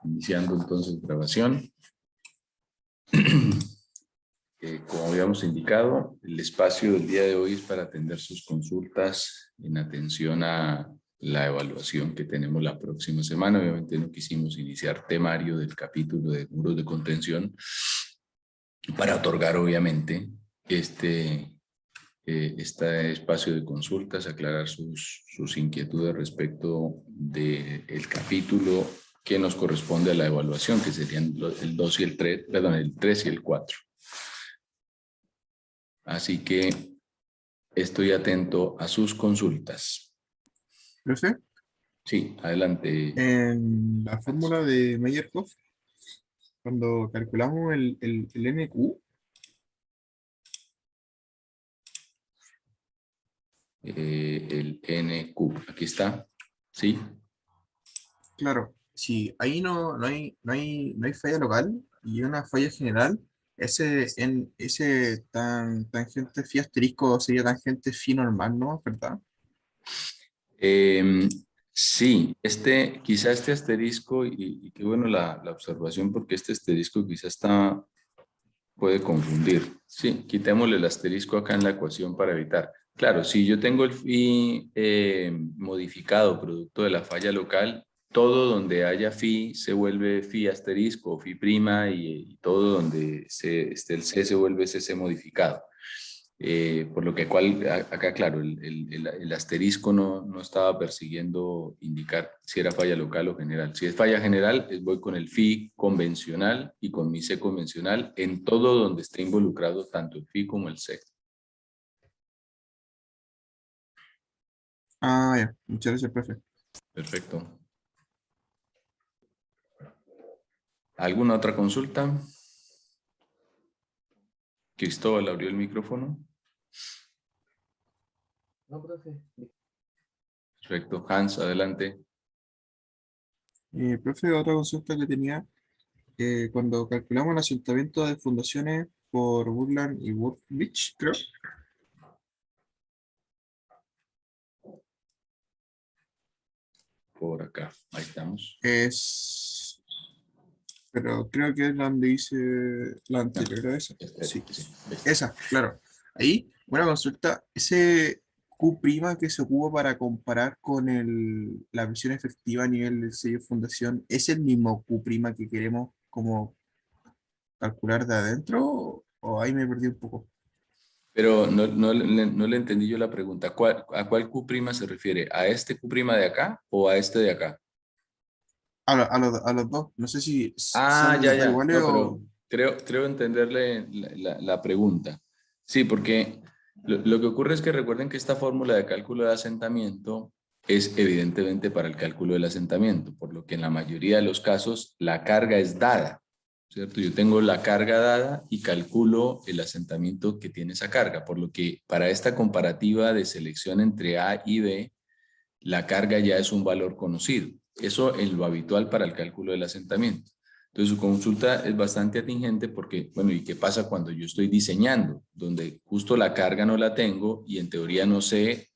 Iniciando entonces grabación. Como habíamos indicado, el espacio del día de hoy es para atender sus consultas en atención a la evaluación que tenemos la próxima semana. Obviamente no quisimos iniciar temario del capítulo de muros de contención para otorgar obviamente este espacio de consultas, aclarar sus inquietudes respecto del capítulo que nos corresponde a la evaluación, que serían el 2 y el 3, perdón, el 3 y el 4. Así que estoy atento a sus consultas. Profe, Sí, adelante. en la fórmula de Meyerhoff, cuando calculamos el NQ, El NQ, aquí está. Sí. claro, si ahí no hay falla local y una falla general, ese tangente phi asterisco sería tangente phi normal, ¿no? ¿Verdad? Eh, sí, quizá este asterisco, y qué bueno la observación, porque este asterisco quizá puede confundir. Sí, quitémosle el asterisco acá en la ecuación para evitar. Claro, si yo tengo el phi modificado producto de la falla local, todo donde haya phi se vuelve phi asterisco o phi prima y todo donde esté el c se vuelve cc modificado. Por lo que acá, claro, el asterisco no estaba persiguiendo indicar si era falla local o general. Si es falla general, voy con el phi convencional y con mi c convencional en todo donde esté involucrado tanto el phi como el c. Ah, ya, muchas gracias, profe. Perfecto. ¿Alguna otra consulta? Cristóbal abrió el micrófono. No, profe. Perfecto. Hans, adelante. Profe, otra consulta que tenía, cuando calculamos el asentamiento de fundaciones por Woodland y Woodbridge, creo, Por acá. Ahí estamos. pero creo que es la donde dice la No, anterior a esa. Sí, sí. esa, claro. Ahí, buena consulta. Ese Q' que se ocupa para comparar con la presión efectiva a nivel del sello de fundación, ¿es el mismo Q' que queremos como calcular de adentro? ¿O ahí me perdí un poco? Pero no le entendí yo la pregunta. ¿A cuál Q' se refiere? ¿A este Q' de acá o a este de acá? A los dos. No sé si Ah, son ya, los dos ya. iguales No, o... pero creo entenderle la pregunta. Sí, porque lo que ocurre es que recuerden que esta fórmula de cálculo de asentamiento es evidentemente para el cálculo del asentamiento, por lo que en la mayoría de los casos la carga es dada, ¿cierto? Yo tengo la carga dada y calculo el asentamiento que tiene esa carga, por lo que para esta comparativa de selección entre A y B, la carga ya es un valor conocido. Eso es lo habitual para el cálculo del asentamiento. Entonces su consulta es bastante atingente porque, bueno, ¿y qué pasa cuando yo estoy diseñando? Donde justo la carga no la tengo y en teoría no sé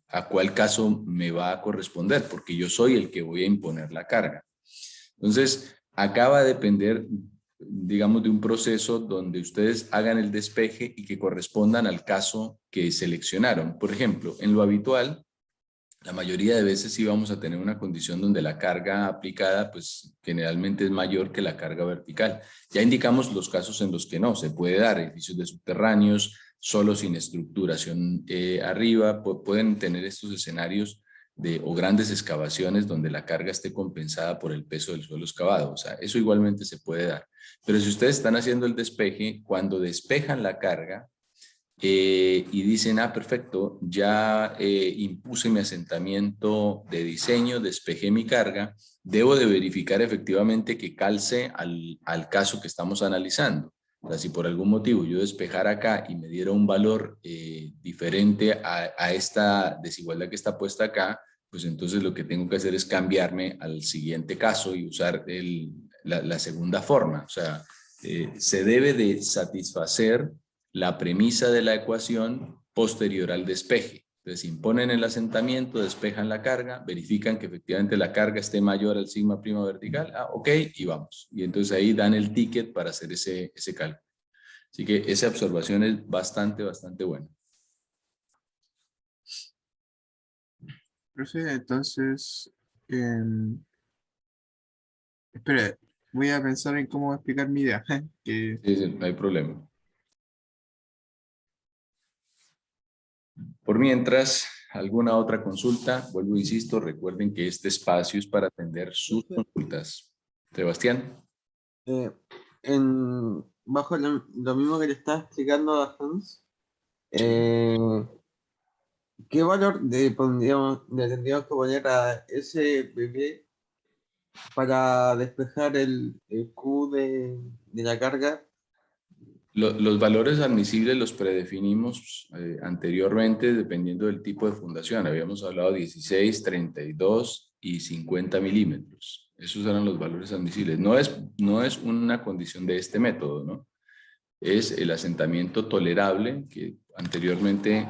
a cuál caso me va a corresponder porque yo soy el que voy a imponer la carga. Entonces, acá va a depender, digamos, de un proceso donde ustedes hagan el despeje y que correspondan al caso que seleccionaron. Por ejemplo, en lo habitual, la mayoría de veces sí vamos a tener una condición donde la carga aplicada pues generalmente es mayor que la carga vertical. Ya indicamos los casos en los que no, se puede dar edificios de subterráneos, solo sin estructuración arriba, pueden tener estos escenarios o grandes excavaciones donde la carga esté compensada por el peso del suelo excavado. O sea, eso igualmente se puede dar. Pero si ustedes están haciendo el despeje, cuando despejan la carga, y dicen, perfecto, ya impuse mi asentamiento de diseño, despejé mi carga, debo de verificar efectivamente que calce al caso que estamos analizando. O sea, si por algún motivo yo despejara acá y me diera un valor diferente a esta desigualdad que está puesta acá, pues entonces lo que tengo que hacer es cambiarme al siguiente caso y usar la segunda forma. O sea, se debe de satisfacer la premisa de la ecuación posterior al despeje. Entonces imponen el asentamiento, despejan la carga, verifican que efectivamente la carga esté mayor al sigma prima vertical, ok, y vamos. Y entonces ahí dan el ticket para hacer ese cálculo. Así que esa observación es bastante buena. Profe, entonces, espera, voy a pensar en cómo explicar mi idea. Que, Sí, sí, no hay problema. Por mientras, ¿alguna otra consulta? Vuelvo, insisto, recuerden que este espacio es para atender sus consultas. Sebastián. Eh, bajo lo mismo que le estaba explicando a Hans, Sí. eh, ¿qué valor le tendríamos que poner a ese bebé para despejar el Q de la carga? Los valores admisibles los predefinimos anteriormente dependiendo del tipo de fundación. Habíamos hablado de 16, 32 y 50 milímetros. Esos eran los valores admisibles. No es una condición de este método, ¿no? Es el asentamiento tolerable que anteriormente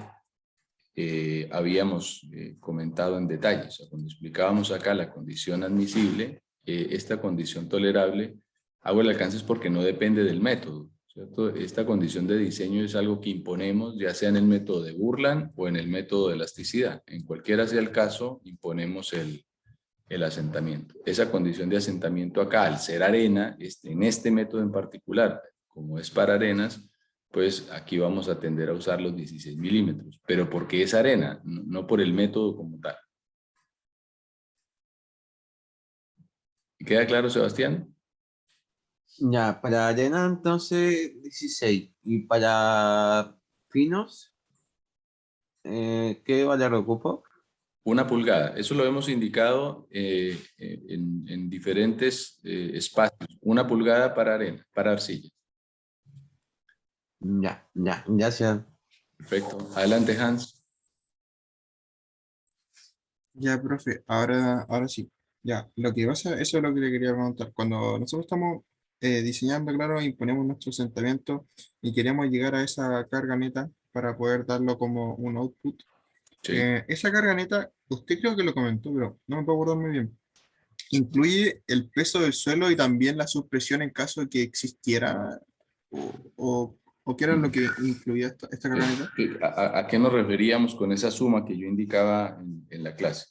habíamos comentado en detalle. O sea, cuando explicábamos acá la condición admisible, esta condición tolerable, hago el alcance es porque no depende del método, ¿cierto? Esta condición de diseño es algo que imponemos, ya sea en el método de Burland o en el método de elasticidad. En cualquiera sea el caso, imponemos el asentamiento. Esa condición de asentamiento acá, al ser arena, en este método en particular, como es para arenas, pues aquí vamos a tender a usar los 16 milímetros. Pero porque es arena, no por el método como tal. ¿Queda claro, Sebastián? Ya, para arena entonces 16 y para finos, ¿qué valor ocupo? 1 pulgada. Eso lo hemos indicado en diferentes espacios. 1 pulgada para arena, para arcilla. Ya, gracias. Perfecto. Adelante, Hans. ya, profe, ahora sí. Ya, lo que pasa, eso es lo que le quería preguntar. Cuando nosotros estamos diseñando, claro, imponemos nuestro asentamiento y queremos llegar a esa carga neta para poder darlo como un output. Sí. Esa carga neta, usted creo que lo comentó, pero no me puedo acordar muy bien. ¿Incluye el peso del suelo y también la suspresión en caso de que existiera? ¿O qué era lo que incluía esta carga neta? ¿A qué nos referíamos con esa suma que yo indicaba en la clase?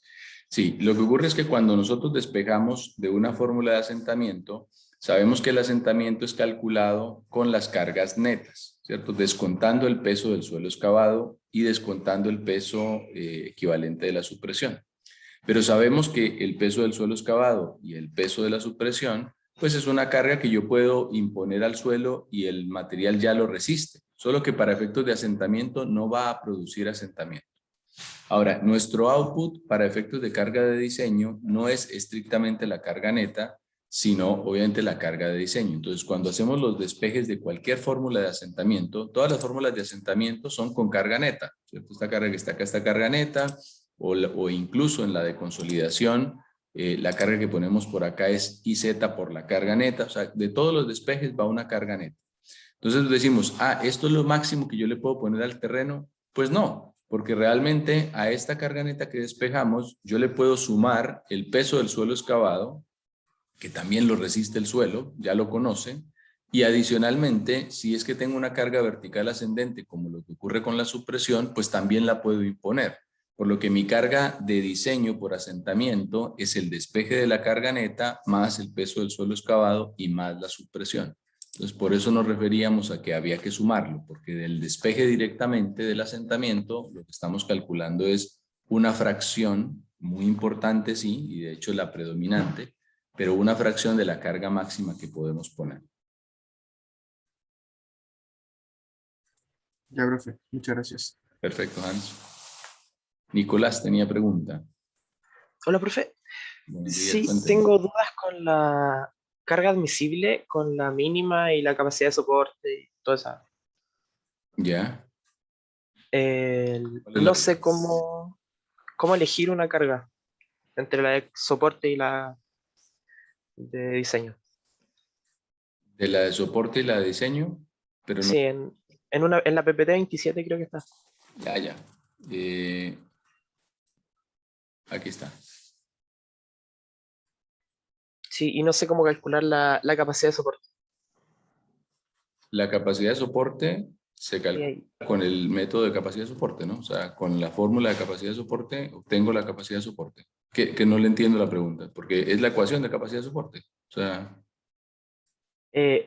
Sí, lo que ocurre es que cuando nosotros despejamos de una fórmula de asentamiento, sabemos que el asentamiento es calculado con las cargas netas, ¿cierto? Descontando el peso del suelo excavado y descontando el peso equivalente de la supresión. Pero sabemos que el peso del suelo excavado y el peso de la supresión, pues es una carga que yo puedo imponer al suelo y el material ya lo resiste, solo que para efectos de asentamiento no va a producir asentamiento. Ahora, nuestro output para efectos de carga de diseño no es estrictamente la carga neta, sino obviamente la carga de diseño. Entonces, cuando hacemos los despejes de cualquier fórmula de asentamiento, todas las fórmulas de asentamiento son con carga neta, ¿cierto? Esta carga que está acá, esta carga neta, o incluso en la de consolidación, la carga que ponemos por acá es IZ por la carga neta, o sea, de todos los despejes va una carga neta. Entonces decimos, ¿esto es lo máximo que yo le puedo poner al terreno? Pues no, porque realmente a esta carga neta que despejamos, yo le puedo sumar el peso del suelo excavado, que también lo resiste el suelo, ya lo conocen, y adicionalmente, si es que tengo una carga vertical ascendente, como lo que ocurre con la supresión, pues también la puedo imponer. Por lo que mi carga de diseño por asentamiento es el despeje de la carga neta más el peso del suelo excavado y más la supresión. Entonces, por eso nos referíamos a que había que sumarlo, porque del despeje directamente del asentamiento, lo que estamos calculando es una fracción muy importante, sí, y de hecho la predominante, pero una fracción de la carga máxima que podemos poner. Ya, profe, muchas gracias. Perfecto, Hans. Nicolás tenía pregunta. Hola, profe. Buenos días, Sí, cuénteme. tengo dudas con la carga admisible, con la mínima y la capacidad de soporte y todo eso. ¿Ya? ¿Cuál es la No duda? sé cómo elegir una carga entre la de soporte y la de diseño. De la de soporte y la de diseño, pero no. Sí, en la PPT 27 creo que está. Ya. Aquí está. Sí, y no sé cómo calcular la capacidad de soporte. La capacidad de soporte se Sí, calcula ahí. con el método de capacidad de soporte, ¿no? O sea, con la fórmula de capacidad de soporte obtengo la capacidad de soporte. Que no le entiendo la pregunta, porque es la ecuación de capacidad de soporte. O sea,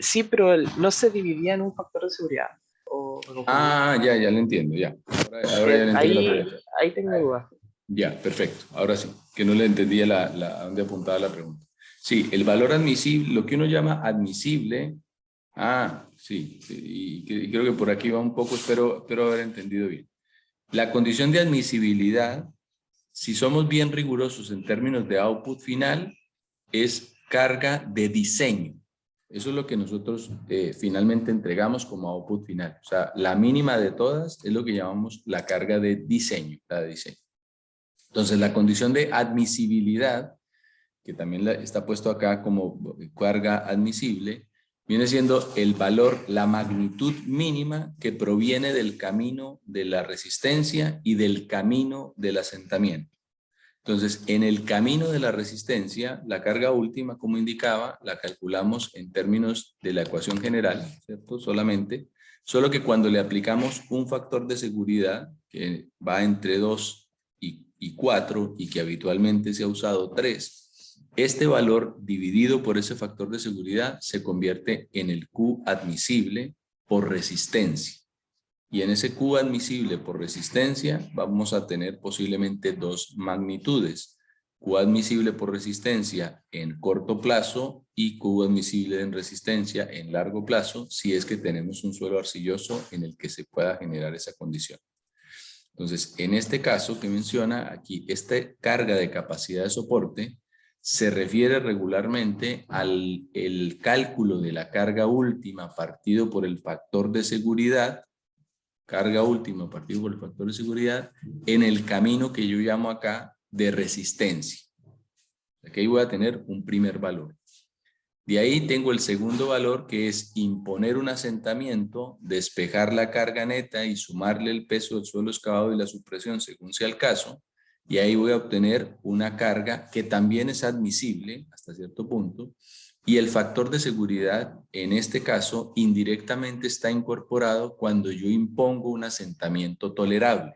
Sí, pero no se dividía en un factor de seguridad. O me confundí. ya le entiendo, ya. Ahora ya le entiendo la Ahí, pregunta. ahí tengo dudas. Ya, perfecto. Ahora sí, que no le entendía a dónde apuntaba la pregunta. Sí, el valor admisible, lo que uno llama admisible. Sí, sí, y creo que por aquí va un poco, espero haber entendido bien. La condición de admisibilidad, si somos bien rigurosos en términos de output final, es carga de diseño. Eso es lo que nosotros finalmente entregamos como output final. O sea, la mínima de todas es lo que llamamos la carga de diseño, la de diseño. Entonces, la condición de admisibilidad, que también está puesto acá como carga admisible, viene siendo el valor, la magnitud mínima que proviene del camino de la resistencia y del camino del asentamiento. Entonces, en el camino de la resistencia, la carga última, como indicaba, la calculamos en términos de la ecuación general, ¿cierto? Solo que cuando le aplicamos un factor de seguridad que va entre 2 y 4 y que habitualmente se ha usado 3, este valor dividido por ese factor de seguridad se convierte en el Q admisible por resistencia. Y en ese Q admisible por resistencia vamos a tener posiblemente dos magnitudes. Q admisible por resistencia en corto plazo y Q admisible en resistencia en largo plazo si es que tenemos un suelo arcilloso en el que se pueda generar esa condición. Entonces, en este caso que menciona aquí, esta carga de capacidad de soporte se refiere regularmente al el cálculo de la carga última partido por el factor de seguridad, carga última partido por el factor de seguridad, en el camino que yo llamo acá de resistencia. Aquí voy a tener un primer valor. De ahí tengo el segundo valor, que es imponer un asentamiento, despejar la carga neta y sumarle el peso del suelo excavado y la supresión según sea el caso. Y ahí voy a obtener una carga que también es admisible hasta cierto punto. Y el factor de seguridad, en este caso, indirectamente está incorporado cuando yo impongo un asentamiento tolerable.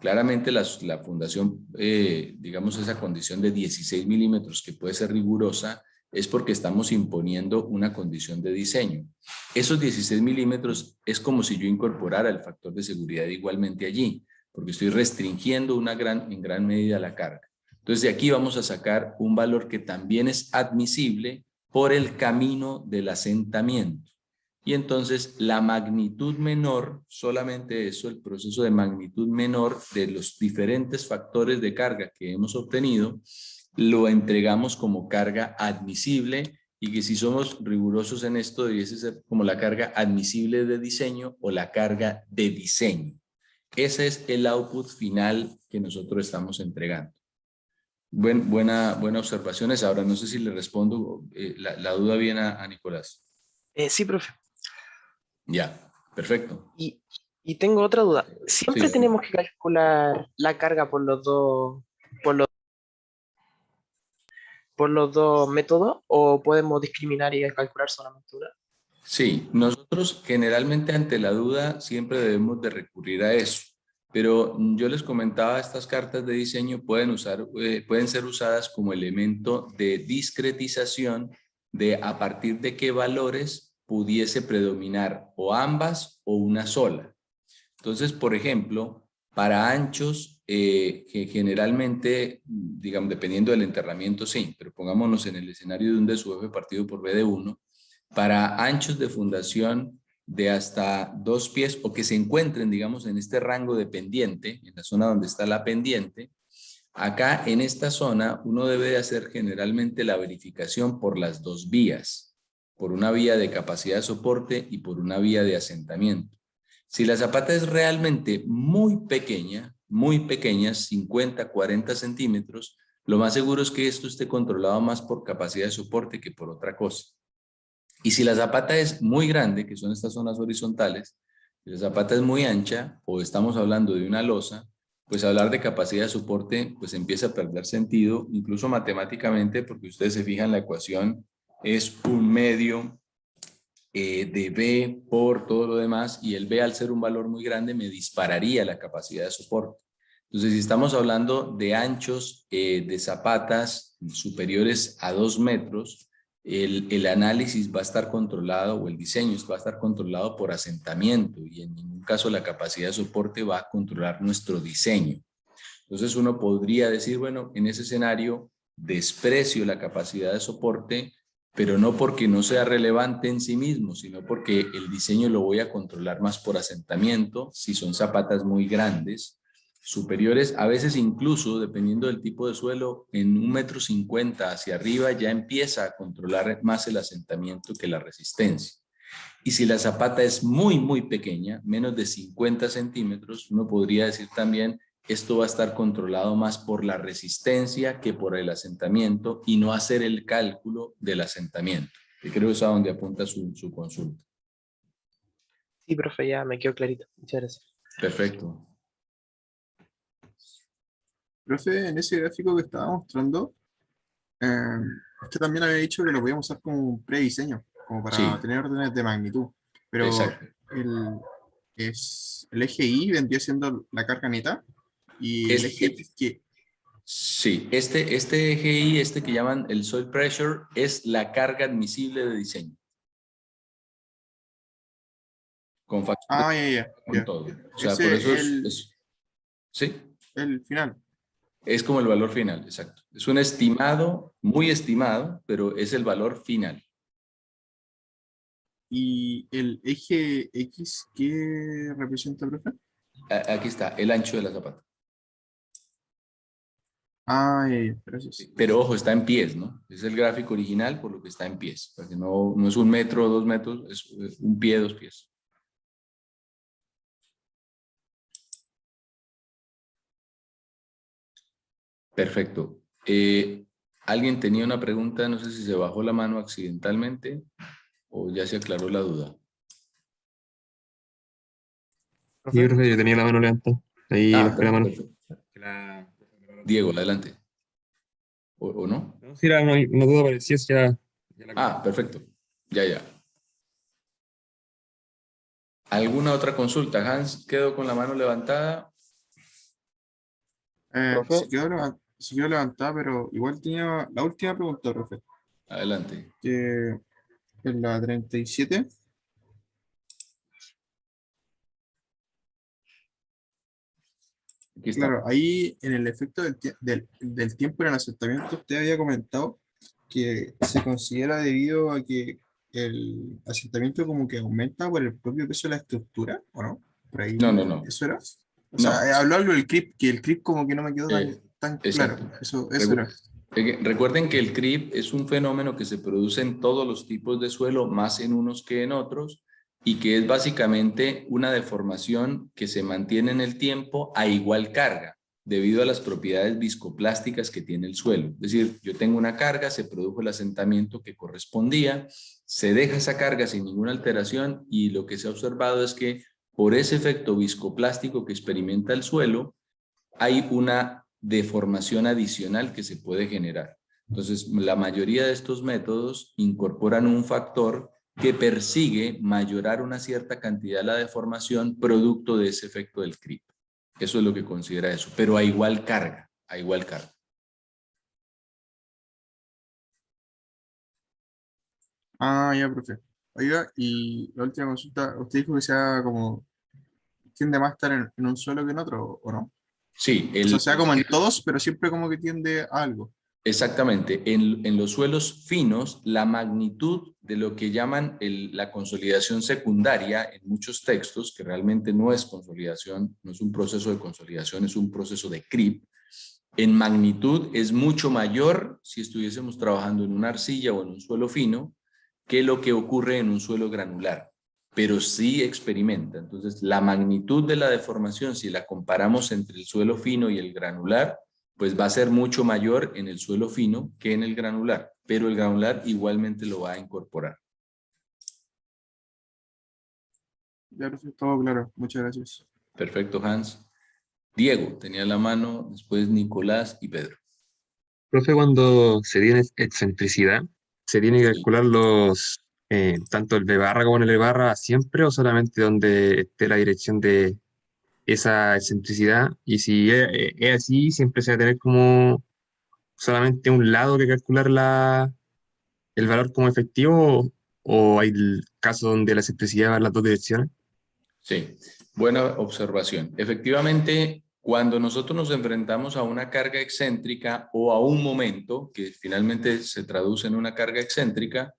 Claramente la fundación, digamos esa condición de 16 milímetros que puede ser rigurosa, es porque estamos imponiendo una condición de diseño. Esos 16 milímetros es como si yo incorporara el factor de seguridad igualmente allí, porque estoy restringiendo en gran medida la carga. Entonces de aquí vamos a sacar un valor que también es admisible por el camino del asentamiento. Y entonces la magnitud menor, solamente eso, el proceso de magnitud menor de los diferentes factores de carga que hemos obtenido, lo entregamos como carga admisible y que si somos rigurosos en esto debiese ser como la carga admisible de diseño o la carga de diseño. Ese es el output final que nosotros estamos entregando. Buena observación esa. Ahora no sé si le respondo la duda bien a Nicolás. Sí, profe. Ya, perfecto. Y tengo otra duda. ¿Siempre Sí. tenemos que calcular la carga por los dos métodos o podemos discriminar y calcular solamente una? Sí, nosotros generalmente ante la duda siempre debemos de recurrir a eso, pero yo les comentaba, estas cartas de diseño pueden ser usadas como elemento de discretización de a partir de qué valores pudiese predominar o ambas o una sola. Entonces, por ejemplo, para anchos, que generalmente, digamos, dependiendo del enterramiento, sí, pero pongámonos en el escenario de un DSUF partido por B de 1, para anchos de fundación de hasta 2 pies o que se encuentren, digamos, en este rango de pendiente, en la zona donde está la pendiente, acá en esta zona uno debe de hacer generalmente la verificación por las dos vías, por una vía de capacidad de soporte y por una vía de asentamiento. Si la zapata es realmente muy pequeña, 50, 40 centímetros, lo más seguro es que esto esté controlado más por capacidad de soporte que por otra cosa. Y si la zapata es muy grande, que son estas zonas horizontales, si la zapata es muy ancha o estamos hablando de una losa, pues hablar de capacidad de soporte pues empieza a perder sentido, incluso matemáticamente, porque ustedes se fijan, la ecuación es un medio de B por todo lo demás, y el B, al ser un valor muy grande, me dispararía la capacidad de soporte. Entonces, si estamos hablando de anchos de zapatas superiores a 2 metros, el análisis va a estar controlado, o el diseño va a estar controlado por asentamiento, y en ningún caso la capacidad de soporte va a controlar nuestro diseño. Entonces uno podría decir, bueno, en ese escenario desprecio la capacidad de soporte, pero no porque no sea relevante en sí mismo, sino porque el diseño lo voy a controlar más por asentamiento, si son zapatas muy grandes, superiores, a veces incluso, dependiendo del tipo de suelo, en 1,50 m hacia arriba ya empieza a controlar más el asentamiento que la resistencia. Y si la zapata es muy, muy pequeña, menos de 50 centímetros, uno podría decir también, esto va a estar controlado más por la resistencia que por el asentamiento, y no hacer el cálculo del asentamiento. Y creo que es a donde apunta su consulta. Sí, profe, ya me quedó clarito. Muchas gracias. Perfecto. Profe, en ese gráfico que estaba mostrando, usted también había dicho que lo podíamos usar como un prediseño, como para Sí, tener órdenes de magnitud. Pero exacto. el eje Y vendría siendo la carga neta y el eje X que... Sí, este eje Y, este que llaman el soil pressure, es la carga admisible de diseño. Con factores, Ah, ya. con todo. O sea, por eso Ese es sí, el final. es como el valor final, exacto. Es un estimado, muy estimado, pero es el valor final. ¿Y el eje X qué representa, profe? Aquí está, el ancho de la zapata. Ah, ya, gracias. Pero ojo, está en pies, ¿no? Es el gráfico original, por lo que está en pies. Porque no es 1 metro o 2 metros, es 1 pie, 2 pies. Perfecto. ¿Alguien tenía una pregunta? No sé si se bajó la mano accidentalmente o ya se aclaró la duda. Sí, ¿Profe? profe, yo tenía la mano levantada. Ahí bajé la mano. Perfecto. Diego, adelante. ¿O no? No, si era una duda parecida, ya la aclaré. Perfecto. Ya. ¿Alguna otra consulta? Hans quedó con la mano levantada. ¿Profe? Se quedó levantada, pero igual tenía la última pregunta, profe, Adelante. que es la 37. Aquí está. Claro, ahí en el efecto del tiempo en el asentamiento, usted había comentado que se considera debido a que el asentamiento como que aumenta por el propio peso de la estructura, ¿o no? Por ahí, No. ¿eso era? O sea, No. habló algo del creep, que el creep como que no me quedó tan claro. Exacto. Eso era. Recuerden que el creep es un fenómeno que se produce en todos los tipos de suelo, más en unos que en otros, y que es básicamente una deformación que se mantiene en el tiempo a igual carga, debido a las propiedades viscoplásticas que tiene el suelo. Es decir, yo tengo una carga, se produjo el asentamiento que correspondía, se deja esa carga sin ninguna alteración, y lo que se ha observado es que por ese efecto viscoplástico que experimenta el suelo, hay una deformación adicional que se puede generar. Entonces, la mayoría de estos métodos incorporan un factor que persigue mayorar una cierta cantidad de la deformación producto de ese efecto del creep. Eso es lo que considera eso, pero a igual carga, a igual carga. Ah, ya, profe. Oiga, y la última consulta, usted dijo que sea como, tiende más a estar en un suelo que en otro, ¿o no? Sí, O sea, sea como en todos, pero siempre como que tiende a algo. exactamente. En los suelos finos, la magnitud de lo que llaman la consolidación secundaria en muchos textos, que realmente no es consolidación, no es un proceso de consolidación, es un proceso de creep, en magnitud es mucho mayor si estuviésemos trabajando en una arcilla o en un suelo fino que lo que ocurre en un suelo granular, pero sí experimenta. Entonces, la magnitud de la deformación, si la comparamos entre el suelo fino y el granular, pues va a ser mucho mayor en el suelo fino que en el granular, pero el granular igualmente lo va a incorporar. Ya, profe, todo claro. Muchas gracias. Perfecto, Hans. Diego tenía la mano, después Nicolás y Pedro. Profe, cuando se tiene excentricidad, ¿se tiene que Sí. calcular tanto el B barra como el L barra siempre o solamente donde esté la dirección de esa excentricidad? Y si es así, siempre se va a tener como solamente un lado que calcular el valor como efectivo o hay casos donde la excentricidad va en las dos direcciones. Sí, buena observación. Efectivamente, cuando nosotros nos enfrentamos a una carga excéntrica o a un momento, que finalmente se traduce en una carga excéntrica,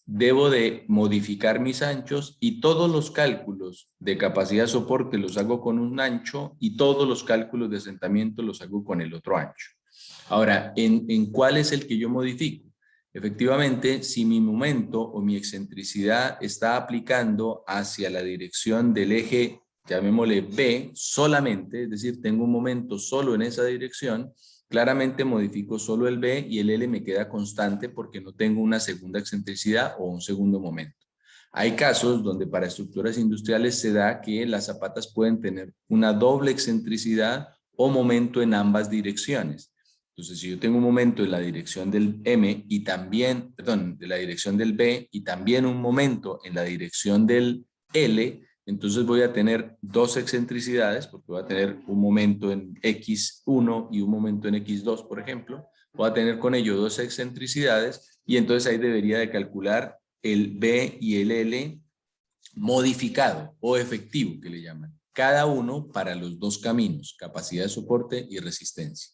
debo de modificar mis anchos y todos los cálculos de capacidad de soporte los hago con un ancho y todos los cálculos de asentamiento los hago con el otro ancho. Ahora, ¿en cuál es el que yo modifico? Efectivamente, si mi momento o mi excentricidad está aplicando hacia la dirección del eje, llamémosle B, solamente, es decir, tengo un momento solo en esa dirección, claramente modifico solo el B y el L me queda constante porque no tengo una segunda excentricidad o un segundo momento. Hay casos donde para estructuras industriales se da que las zapatas pueden tener una doble excentricidad o momento en ambas direcciones. Entonces, si yo tengo un momento en la dirección del M y también, perdón, de la dirección del B y también un momento en la dirección del L, entonces voy a tener dos excentricidades, porque voy a tener un momento en X1 y un momento en X2, por ejemplo. Voy a tener con ello dos excentricidades y entonces ahí debería de calcular el B y el L modificado o efectivo, que le llaman. Cada uno para los dos caminos, capacidad de soporte y resistencia.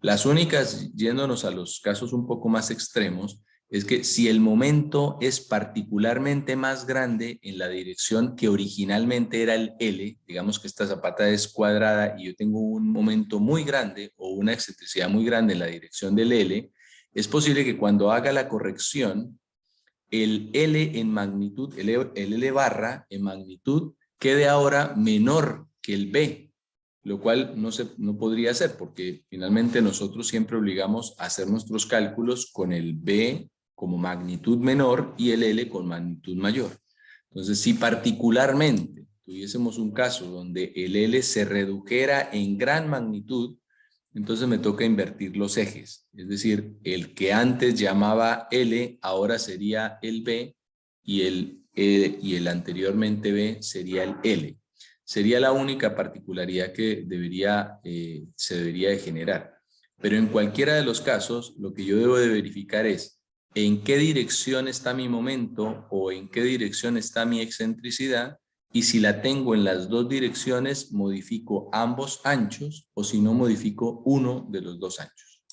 Las únicas, yéndonos a los casos un poco más extremos, es que si el momento es particularmente más grande en la dirección que originalmente era el L, digamos que esta zapata es cuadrada y yo tengo un momento muy grande o una excentricidad muy grande en la dirección del L, es posible que cuando haga la corrección, el L en magnitud, el L barra en magnitud, quede ahora menor que el B, lo cual no podría ser porque finalmente nosotros siempre obligamos a hacer nuestros cálculos con el B como magnitud menor y el L con magnitud mayor. Entonces, si particularmente tuviésemos un caso donde el L se redujera en gran magnitud, entonces me toca invertir los ejes. Es decir, el que antes llamaba L ahora sería el B y el anteriormente B sería el L. Sería la única particularidad que se debería de generar. Pero en cualquiera de los casos, lo que yo debo de verificar es en qué dirección está mi momento o en qué dirección está mi excentricidad, y si la tengo en las dos direcciones, modifico ambos anchos, o si no, modifico uno de los dos anchos.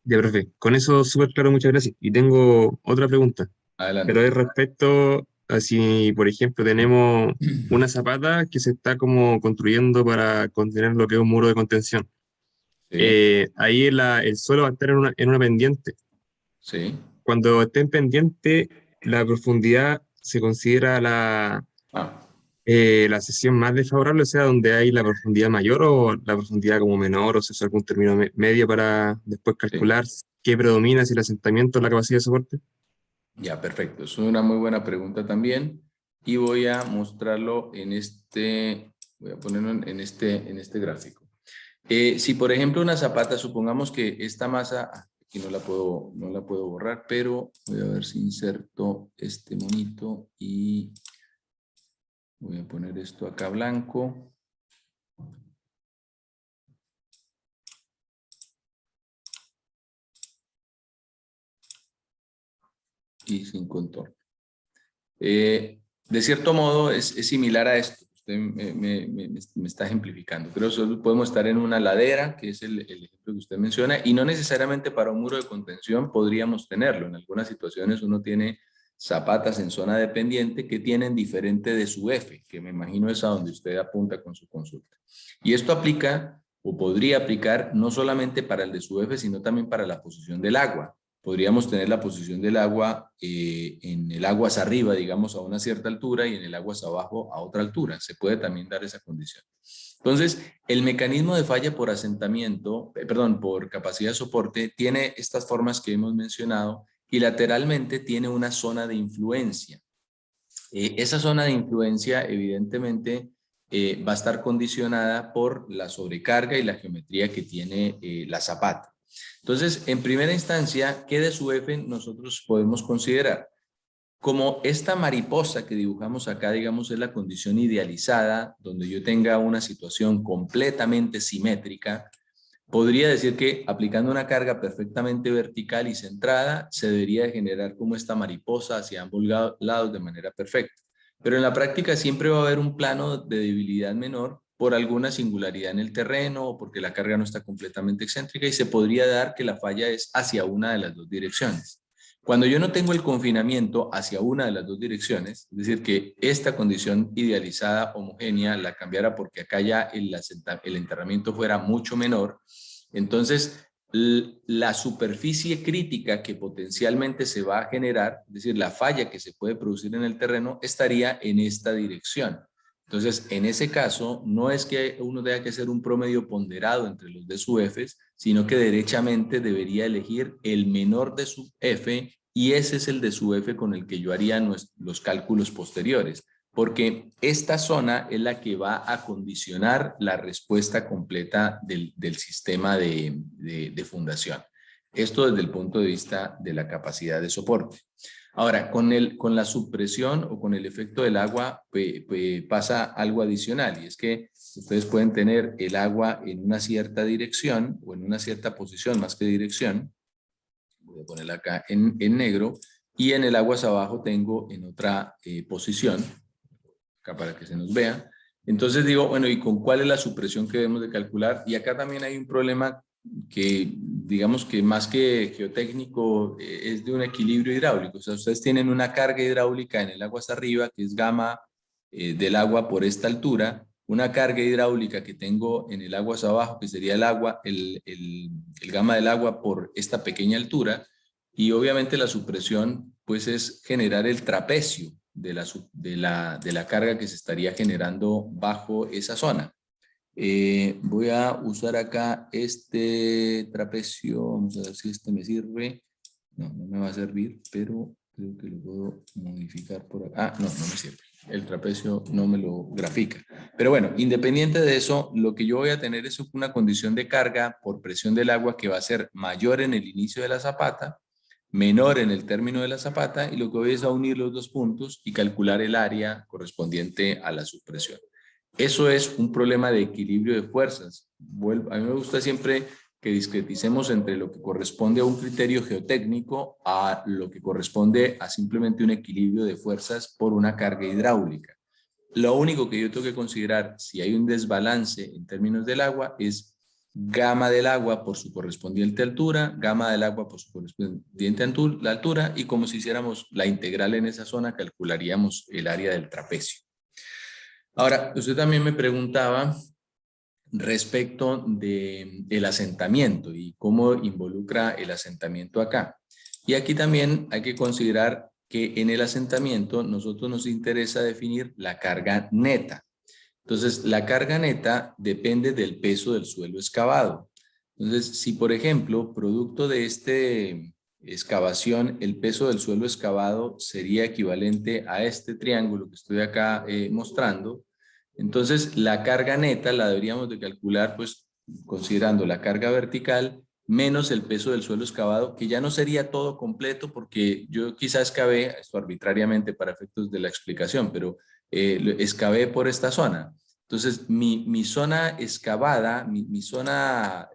Ya, profe, con eso súper claro, muchas gracias. Y tengo otra pregunta. Adelante. Pero es respecto a si, por ejemplo, tenemos una zapata que se está como construyendo para contener lo que es un muro de contención. Sí, Ahí el suelo va a estar en una pendiente. sí. Cuando esté en pendiente, la profundidad se considera Ah, la sección más desfavorable, o sea, donde hay la profundidad mayor o la profundidad como menor, o se usa algún término medio para después sí. calcular qué predomina, si el asentamiento o la capacidad de soporte. Ya, perfecto. Es una muy buena pregunta también. Y voy a mostrarlo voy a ponerlo en este gráfico. Si por ejemplo una zapata, supongamos que esta masa, aquí no la puedo borrar, pero voy a ver si inserto este monito y voy a poner esto acá blanco. Y sin contorno. De cierto modo es similar a esto. Usted me está ejemplificando. Creo que podemos estar en una ladera, que es el ejemplo que usted menciona, y no necesariamente para un muro de contención podríamos tenerlo. En algunas situaciones uno tiene zapatas en zona dependiente que tienen diferente de su F, que me imagino es a donde usted apunta con su consulta. Y esto aplica o podría aplicar no solamente para el de su F, sino también para la posición del agua. Podríamos tener la posición del agua en el aguas arriba, digamos, a una cierta altura y en el aguas abajo a otra altura. Se puede también dar esa condición. Entonces, el mecanismo de falla por asentamiento, por capacidad de soporte, tiene estas formas que hemos mencionado y lateralmente tiene una zona de influencia. Esa zona de influencia, evidentemente, va a estar condicionada por la sobrecarga y la geometría que tiene la zapata. Entonces, en primera instancia, ¿qué de su F nosotros podemos considerar? Como esta mariposa que dibujamos acá, digamos, es la condición idealizada, donde yo tenga una situación completamente simétrica, podría decir que aplicando una carga perfectamente vertical y centrada, se debería de generar como esta mariposa hacia ambos lados de manera perfecta. Pero en la práctica siempre va a haber un plano de debilidad menor por alguna singularidad en el terreno o porque la carga no está completamente excéntrica y se podría dar que la falla es hacia una de las dos direcciones. Cuando yo no tengo el confinamiento hacia una de las dos direcciones, es decir, que esta condición idealizada homogénea la cambiara porque acá ya el enterramiento fuera mucho menor, entonces la superficie crítica que potencialmente se va a generar, es decir, la falla que se puede producir en el terreno, estaría en esta dirección. Entonces, en ese caso, no es que uno tenga que hacer un promedio ponderado entre los de su Fs, sino que derechamente debería elegir el menor de su F y ese es el de su F con el que yo haría los cálculos posteriores, porque esta zona es la que va a condicionar la respuesta completa del sistema de fundación. Esto desde el punto de vista de la capacidad de soporte. Ahora, con la supresión o con el efecto del agua pasa algo adicional y es que ustedes pueden tener el agua en una cierta dirección o en una cierta posición más que dirección. Voy a ponerla acá en negro y en el aguas abajo tengo en otra posición, acá para que se nos vea. Entonces digo, bueno, ¿y con cuál es la supresión que debemos de calcular? Y acá también hay un problema que digamos que más que geotécnico es de un equilibrio hidráulico. O sea, ustedes tienen una carga hidráulica en el agua hasta arriba, que es gamma del agua por esta altura, una carga hidráulica que tengo en el agua hacia abajo, que sería el agua, el gamma del agua por esta pequeña altura, y obviamente la supresión pues es generar el trapecio de la carga que se estaría generando bajo esa zona. Voy a usar acá este trapecio, vamos a ver si este me sirve. No, no me va a servir, pero creo que lo puedo modificar por acá. Ah, no, no me sirve. El trapecio no me lo grafica. Pero bueno, independiente de eso, lo que yo voy a tener es una condición de carga por presión del agua que va a ser mayor en el inicio de la zapata, menor en el término de la zapata, y lo que voy es a unir los dos puntos y calcular el área correspondiente a la supresión. Eso es un problema de equilibrio de fuerzas. A mí me gusta siempre que discreticemos entre lo que corresponde a un criterio geotécnico a lo que corresponde a simplemente un equilibrio de fuerzas por una carga hidráulica. Lo único que yo tengo que considerar si hay un desbalance en términos del agua es gamma del agua por su correspondiente altura, gamma del agua por su correspondiente altura, y como si hiciéramos la integral en esa zona, calcularíamos el área del trapecio. Ahora, usted también me preguntaba respecto del asentamiento y cómo involucra el asentamiento acá. Y aquí también hay que considerar que en el asentamiento nosotros nos interesa definir la carga neta. Entonces, la carga neta depende del peso del suelo excavado. Entonces, si por ejemplo, producto de este excavación, el peso del suelo excavado sería equivalente a este triángulo que estoy acá mostrando, entonces la carga neta la deberíamos de calcular pues considerando la carga vertical menos el peso del suelo excavado, que ya no sería todo completo porque yo quizás excavé, esto arbitrariamente para efectos de la explicación, pero excavé por esta zona. Entonces mi zona excavada, mi zona,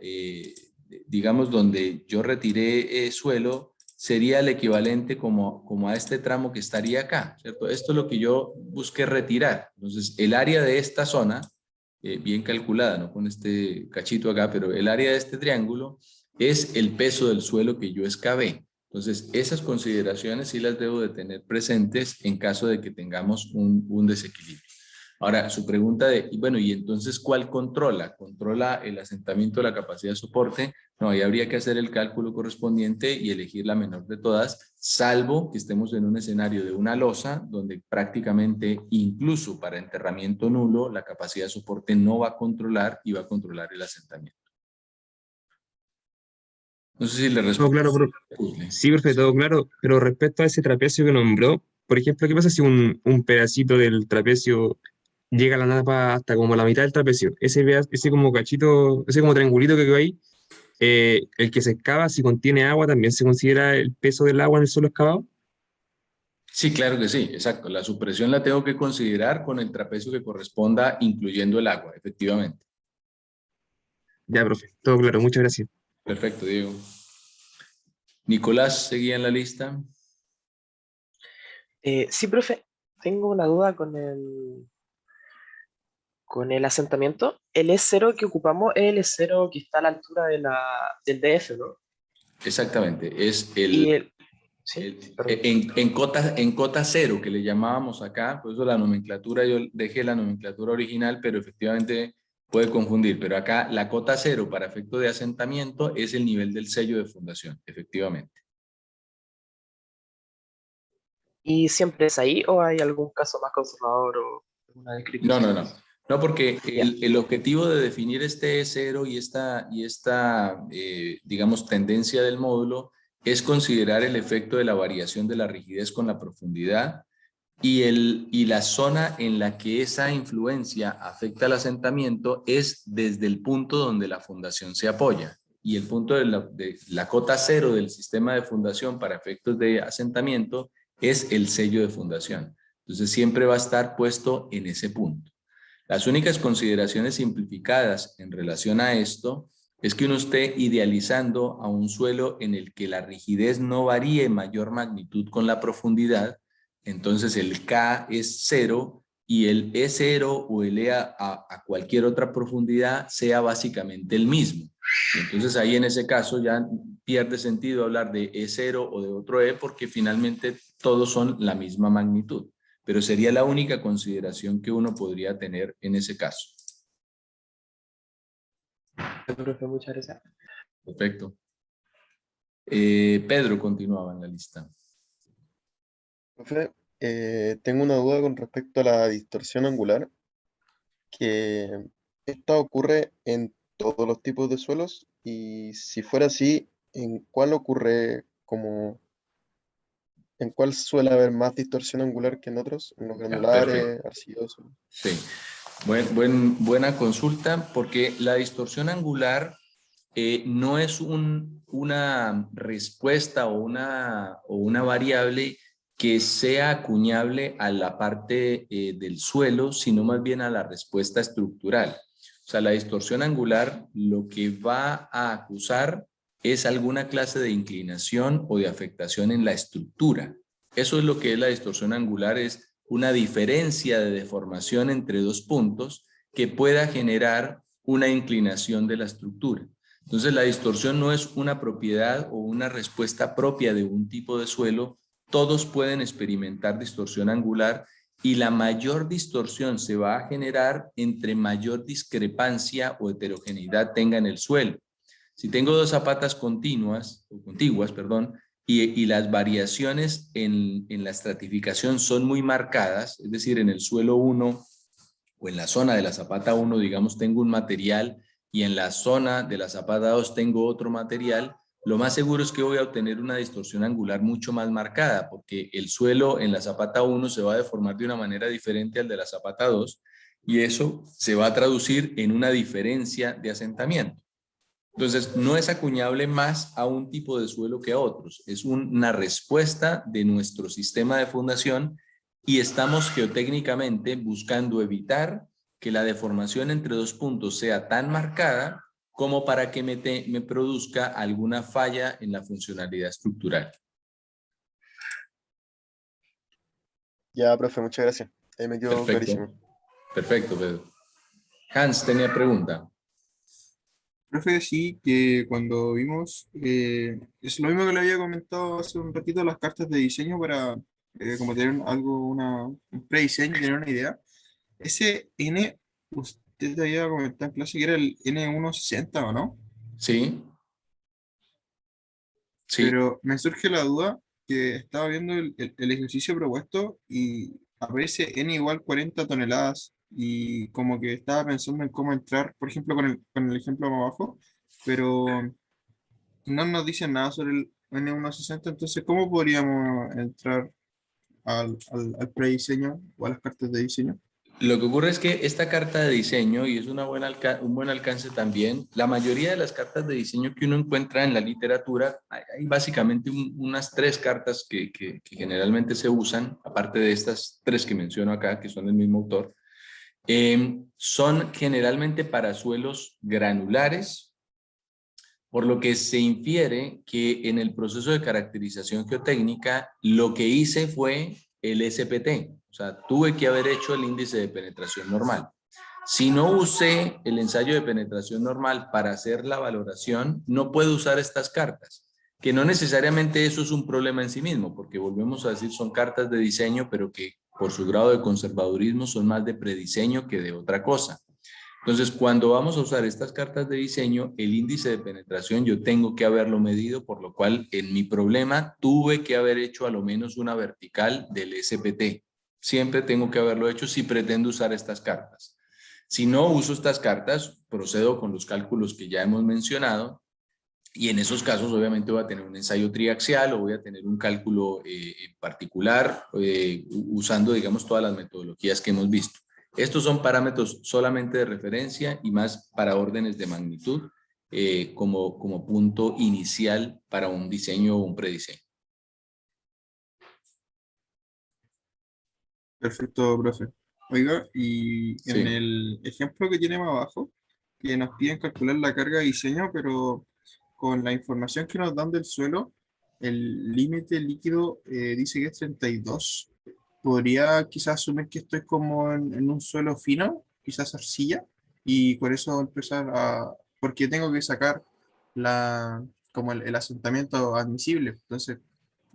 digamos, donde yo retiré suelo, sería el equivalente como a este tramo que estaría acá, ¿cierto? Esto es lo que yo busqué retirar. Entonces, el área de esta zona, bien calculada, no con este cachito acá, pero el área de este triángulo es el peso del suelo que yo excavé. Entonces, esas consideraciones sí las debo de tener presentes en caso de que tengamos un desequilibrio. Ahora, su pregunta de, bueno, ¿y entonces cuál controla? ¿Controla el asentamiento de la capacidad de soporte? No, ahí habría que hacer el cálculo correspondiente y elegir la menor de todas, salvo que estemos en un escenario de una losa, donde prácticamente, incluso para enterramiento nulo, la capacidad de soporte no va a controlar y va a controlar el asentamiento. No sé si le Todo respondo. claro, sí, perfecto, todo claro, pero respecto a ese trapecio que nombró, por ejemplo, ¿qué pasa si un pedacito del trapecio llega la napa hasta como la mitad del trapecio. Ese como cachito, ese como triangulito que quedó ahí, el que se excava, si contiene agua, también se considera el peso del agua en el suelo excavado. Sí, claro que sí, exacto. La supresión la tengo que considerar con el trapecio que corresponda, incluyendo el agua, efectivamente. Ya, profe, todo claro, muchas gracias. Perfecto, Diego. Nicolás seguía en la lista. Sí, profe, tengo una duda con el asentamiento. El E0 que ocupamos es el E0 que está a la altura del DF, ¿no? Exactamente, es Y el, sí, perdón. en cota cero que le llamábamos acá, por eso la nomenclatura, yo dejé la nomenclatura original, pero efectivamente puede confundir, pero acá la cota cero para efecto de asentamiento es el nivel del sello de fundación, efectivamente. ¿Y siempre es ahí o hay algún caso más conservador o alguna No, no, discrepancia? no. No, porque Ya, el objetivo de definir este cero y esta digamos, tendencia del módulo es considerar el efecto de la variación de la rigidez con la profundidad y la zona en la que esa influencia afecta al asentamiento es desde el punto donde la fundación se apoya. Y el punto de la cota cero del sistema de fundación para efectos de asentamiento es el sello de fundación. Entonces siempre va a estar puesto en ese punto. Las únicas consideraciones simplificadas en relación a esto es que uno esté idealizando a un suelo en el que la rigidez no varíe en mayor magnitud con la profundidad, entonces el K es cero y el E0 o el E a cualquier otra profundidad sea básicamente el mismo. Entonces ahí en ese caso ya pierde sentido hablar de E0 o de otro E porque finalmente todos son la misma magnitud, pero sería la única consideración que uno podría tener en ese caso. profe, muchas gracias. Perfecto. Pedro continuaba en la lista. Profe, tengo una duda con respecto a la distorsión angular, que esta ocurre en todos los tipos de suelos y si fuera así, ¿en cuál ocurre como, en cuál suele haber más distorsión angular que en otros? ¿En los Perfecto. granulares, arcillosos? Sí. Buena consulta, porque la distorsión angular no es una respuesta o una variable que sea acuñable a la parte del suelo, sino más bien a la respuesta estructural. O sea, la distorsión angular lo que va a acusar es alguna clase de inclinación o de afectación en la estructura. Eso es lo que es la distorsión angular, es una diferencia de deformación entre dos puntos que pueda generar una inclinación de la estructura. Entonces, la distorsión no es una propiedad o una respuesta propia de un tipo de suelo. Todos pueden experimentar distorsión angular y la mayor distorsión se va a generar entre mayor discrepancia o heterogeneidad tenga en el suelo. Si tengo dos zapatas contiguas, perdón, y las variaciones en la estratificación son muy marcadas, es decir, en el suelo 1 o en la zona de la zapata 1, digamos, tengo un material y en la zona de la zapata 2 tengo otro material, lo más seguro es que voy a obtener una distorsión angular mucho más marcada, porque el suelo en la zapata 1 se va a deformar de una manera diferente al de la zapata 2 y eso se va a traducir en una diferencia de asentamiento. Entonces, no es acuñable más a un tipo de suelo que a otros. Es una respuesta de nuestro sistema de fundación y estamos geotécnicamente buscando evitar que la deformación entre dos puntos sea tan marcada como para que me produzca alguna falla en la funcionalidad estructural. Ya, profe, muchas gracias. Ahí me quedó Perfecto. clarísimo. Perfecto, Pedro. Hans tenía pregunta. Profe, sí, que cuando vimos, es lo mismo que le había comentado hace un ratito, las cartas de diseño para como tener algo, un prediseño, tener una idea. Ese N, usted había comentado en clase que era el N160, ¿o no? Sí, sí. Pero me surge la duda que estaba viendo el ejercicio propuesto y aparece N igual 40 toneladas y como que estaba pensando en cómo entrar, por ejemplo, con el ejemplo más abajo, pero no nos dicen nada sobre el N160, entonces ¿cómo podríamos entrar al prediseño o a las cartas de diseño? Lo que ocurre es que esta carta de diseño, y es un buen alcance también, la mayoría de las cartas de diseño que uno encuentra en la literatura, hay básicamente unas 3 cartas que generalmente se usan, aparte de estas 3 que menciono acá, que son del mismo autor. Son generalmente para suelos granulares, por lo que se infiere que en el proceso de caracterización geotécnica lo que hice fue el SPT, o sea, tuve que haber hecho el índice de penetración normal. Si no usé el ensayo de penetración normal para hacer la valoración, no puedo usar estas cartas, que no necesariamente eso es un problema en sí mismo, porque volvemos a decir, son cartas de diseño, pero que por su grado de conservadurismo son más de prediseño que de otra cosa. Entonces, cuando vamos a usar estas cartas de diseño, el índice de penetración yo tengo que haberlo medido, por lo cual en mi problema tuve que haber hecho a lo menos una vertical del SPT. Siempre tengo que haberlo hecho si pretendo usar estas cartas. Si no uso estas cartas, procedo con los cálculos que ya hemos mencionado, y en esos casos obviamente voy a tener un ensayo triaxial o voy a tener un cálculo en particular usando, digamos, todas las metodologías que hemos visto. Estos son parámetros solamente de referencia y más para órdenes de magnitud como punto inicial para un diseño o un prediseño. Perfecto, profe. Oiga, y en Sí. el ejemplo que tiene más abajo, que nos piden calcular la carga de diseño, pero con la información que nos dan del suelo, el límite líquido dice que es 32. ¿Podría quizás asumir que estoy como en un suelo fino, quizás arcilla, y por eso empezar a... porque tengo que sacar como el asentamiento admisible? Entonces,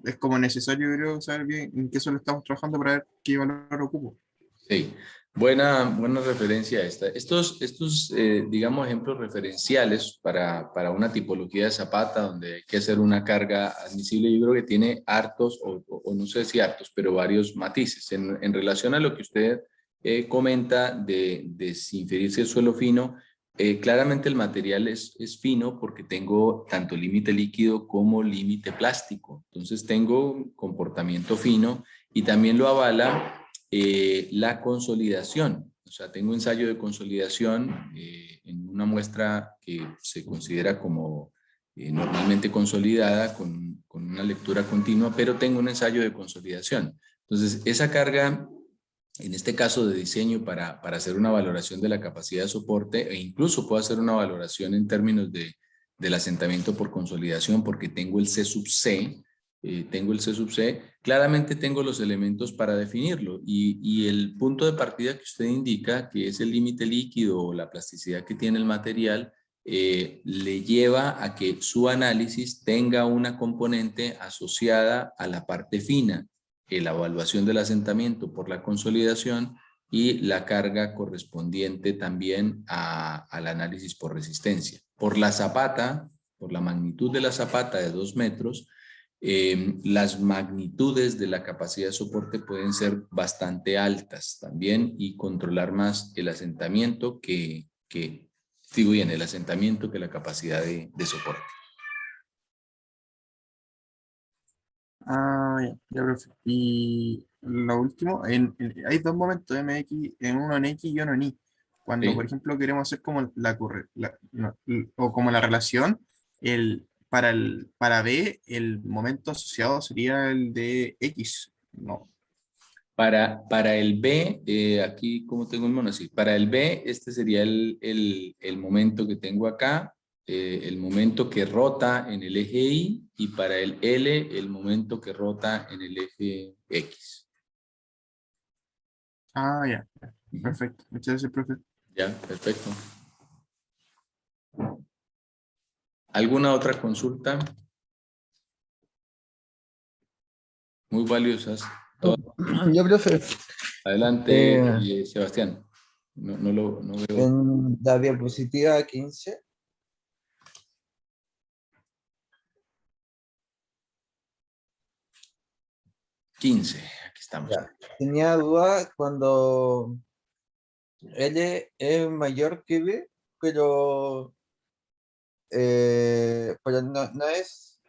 es como necesario, creo, saber bien en qué suelo estamos trabajando para ver qué valor ocupo. Sí, buena referencia esta. Estos digamos, ejemplos referenciales para una tipología de zapata donde hay que hacer una carga admisible, yo creo que tiene hartos, o no sé si hartos, pero varios matices. En relación a lo que usted comenta de si inferirse el suelo fino, claramente el material es fino porque tengo tanto límite líquido como límite plástico. Entonces tengo comportamiento fino y también lo avala la consolidación. O sea, tengo ensayo de consolidación en una muestra que se considera como normalmente consolidada con una lectura continua, pero tengo un ensayo de consolidación. Entonces, esa carga, en este caso de diseño para hacer una valoración de la capacidad de soporte, e incluso puedo hacer una valoración en términos del asentamiento por consolidación, porque tengo el C sub C, claramente tengo los elementos para definirlo y el punto de partida que usted indica, que es el límite líquido o la plasticidad que tiene el material, le lleva a que su análisis tenga una componente asociada a la parte fina, la evaluación del asentamiento por la consolidación y la carga correspondiente también al análisis por resistencia. Por la zapata, por la magnitud de la zapata de 2 metros, las magnitudes de la capacidad de soporte pueden ser bastante altas también y controlar más el asentamiento el asentamiento que la capacidad de soporte. Ah, ya, profe. Y lo último, hay dos momentos MX, en uno en X y uno en Y. Cuando, por ¿Sí? ejemplo, queremos hacer como o como la relación, para B, el momento asociado sería el de X. No. Para el B, aquí como tengo un mono así, para el B este sería el momento que tengo acá, el momento que rota en el eje Y para el L el momento que rota en el eje X. Ah, ya. Ujú. Perfecto. Muchas gracias, profe. Ya, perfecto. ¿Alguna otra consulta? Muy valiosas. Yo, profe, Adelante, eh, Sebastián. No veo. en la diapositiva 15, 15, aquí estamos. ya, tenía duda cuando L es mayor que B, pero, pero no es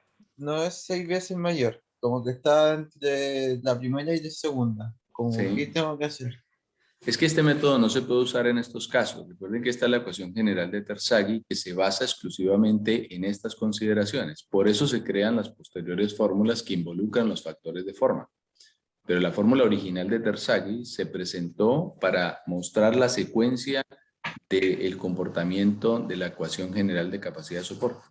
6 veces mayor, como que está entre la primera y la segunda. Como, ¿qué Sí. tengo que hacer? Es que este método no se puede usar en estos casos. Recuerden que esta es la ecuación general de Terzaghi que se basa exclusivamente en estas consideraciones. Por eso se crean las posteriores fórmulas que involucran los factores de forma. Pero la fórmula original de Terzaghi se presentó para mostrar la secuencia del comportamiento de la ecuación general de capacidad de soporte.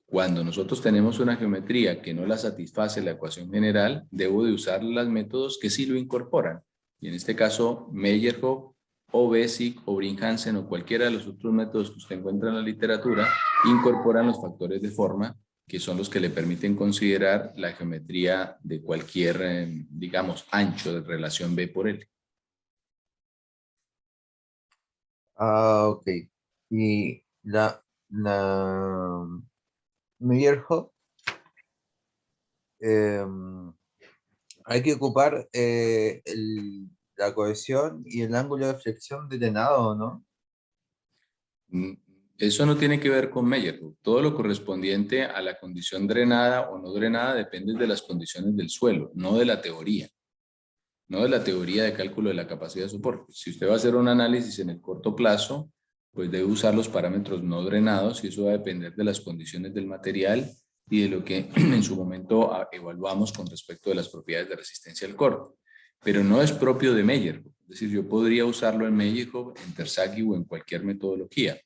Cuando nosotros tenemos una geometría que no la satisface la ecuación general, debo de usar los métodos que sí lo incorporan. Y en este caso, Meyerhof o Bessick o Brinhansen o cualquiera de los otros métodos que usted encuentra en la literatura incorporan los factores de forma que son los que le permiten considerar la geometría de cualquier, digamos, ancho de relación B por L. Ah, ok. Y la Meyerhof, hay que ocupar la cohesión y el ángulo de flexión de Tenado, ¿no? Eso no tiene que ver con Meyerhof. Todo lo correspondiente a la condición drenada o no drenada depende de las condiciones del suelo, no de la teoría. No de la teoría de cálculo de la capacidad de soporte. Si usted va a hacer un análisis en el corto plazo, pues debe usar los parámetros no drenados y eso va a depender de las condiciones del material y de lo que en su momento evaluamos con respecto de las propiedades de resistencia al corte. Pero no es propio de Meyerhof. Es decir, yo podría usarlo en Meyerhof, en Terzaghi o en cualquier metodología.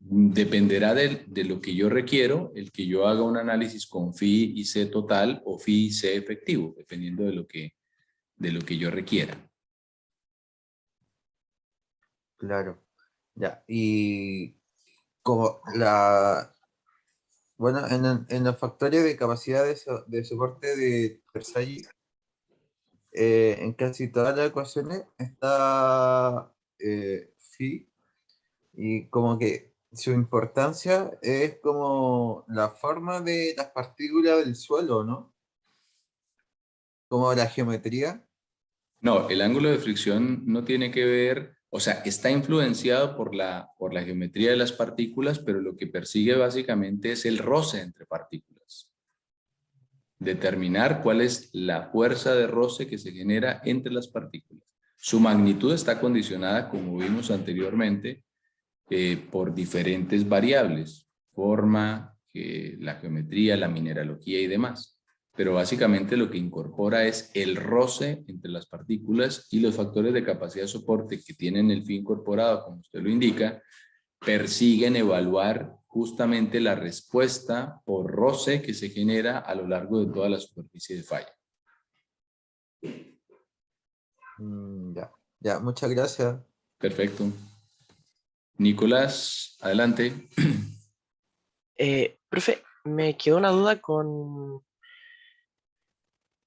Dependerá de lo que yo requiero, el que yo haga un análisis con phi y c total o phi y c efectivo, dependiendo de lo que yo requiera. Claro. Ya. Y como bueno, en los factores de capacidad de soporte de Terzaghi, en casi todas las ecuaciones está phi, y como que su importancia es como la forma de las partículas del suelo, ¿no? Como la geometría. No, el ángulo de fricción no tiene que ver, o sea, está influenciado por la geometría de las partículas, pero lo que persigue básicamente es el roce entre partículas. Determinar cuál es la fuerza de roce que se genera entre las partículas. Su magnitud está condicionada, como vimos anteriormente, por diferentes variables, forma, la geometría, la mineralogía y demás. Pero básicamente lo que incorpora es el roce entre las partículas y los factores de capacidad de soporte que tienen el phi incorporado, como usted lo indica, persiguen evaluar justamente la respuesta por roce que se genera a lo largo de toda la superficie de falla. Ya, muchas gracias. Perfecto. Nicolás, adelante. Profe, me quedó una duda con...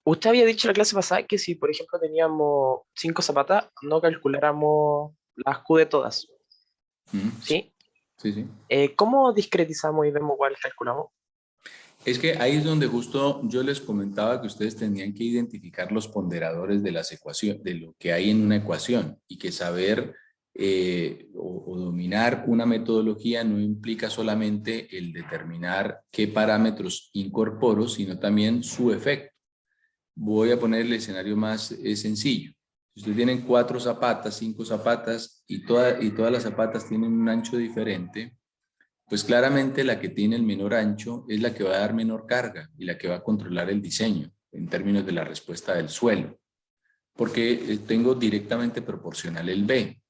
Usted había dicho en la clase pasada que si, por ejemplo, teníamos 5 zapatas, no calculáramos las Q de todas, ¿sí? Sí, sí. ¿Cómo discretizamos y vemos cuál calculamos? Es que ahí es donde justo yo les comentaba que ustedes tenían que identificar los ponderadores de las ecuaciones, de lo que hay en una ecuación, y que saber o dominar una metodología no implica solamente el determinar qué parámetros incorporo, sino también su efecto. Voy a poner el escenario más sencillo. Si ustedes tienen 4 zapatas, 5 zapatas y todas las zapatas tienen un ancho diferente, pues claramente la que tiene el menor ancho es la que va a dar menor carga y la que va a controlar el diseño en términos de la respuesta del suelo, porque tengo directamente proporcional el B.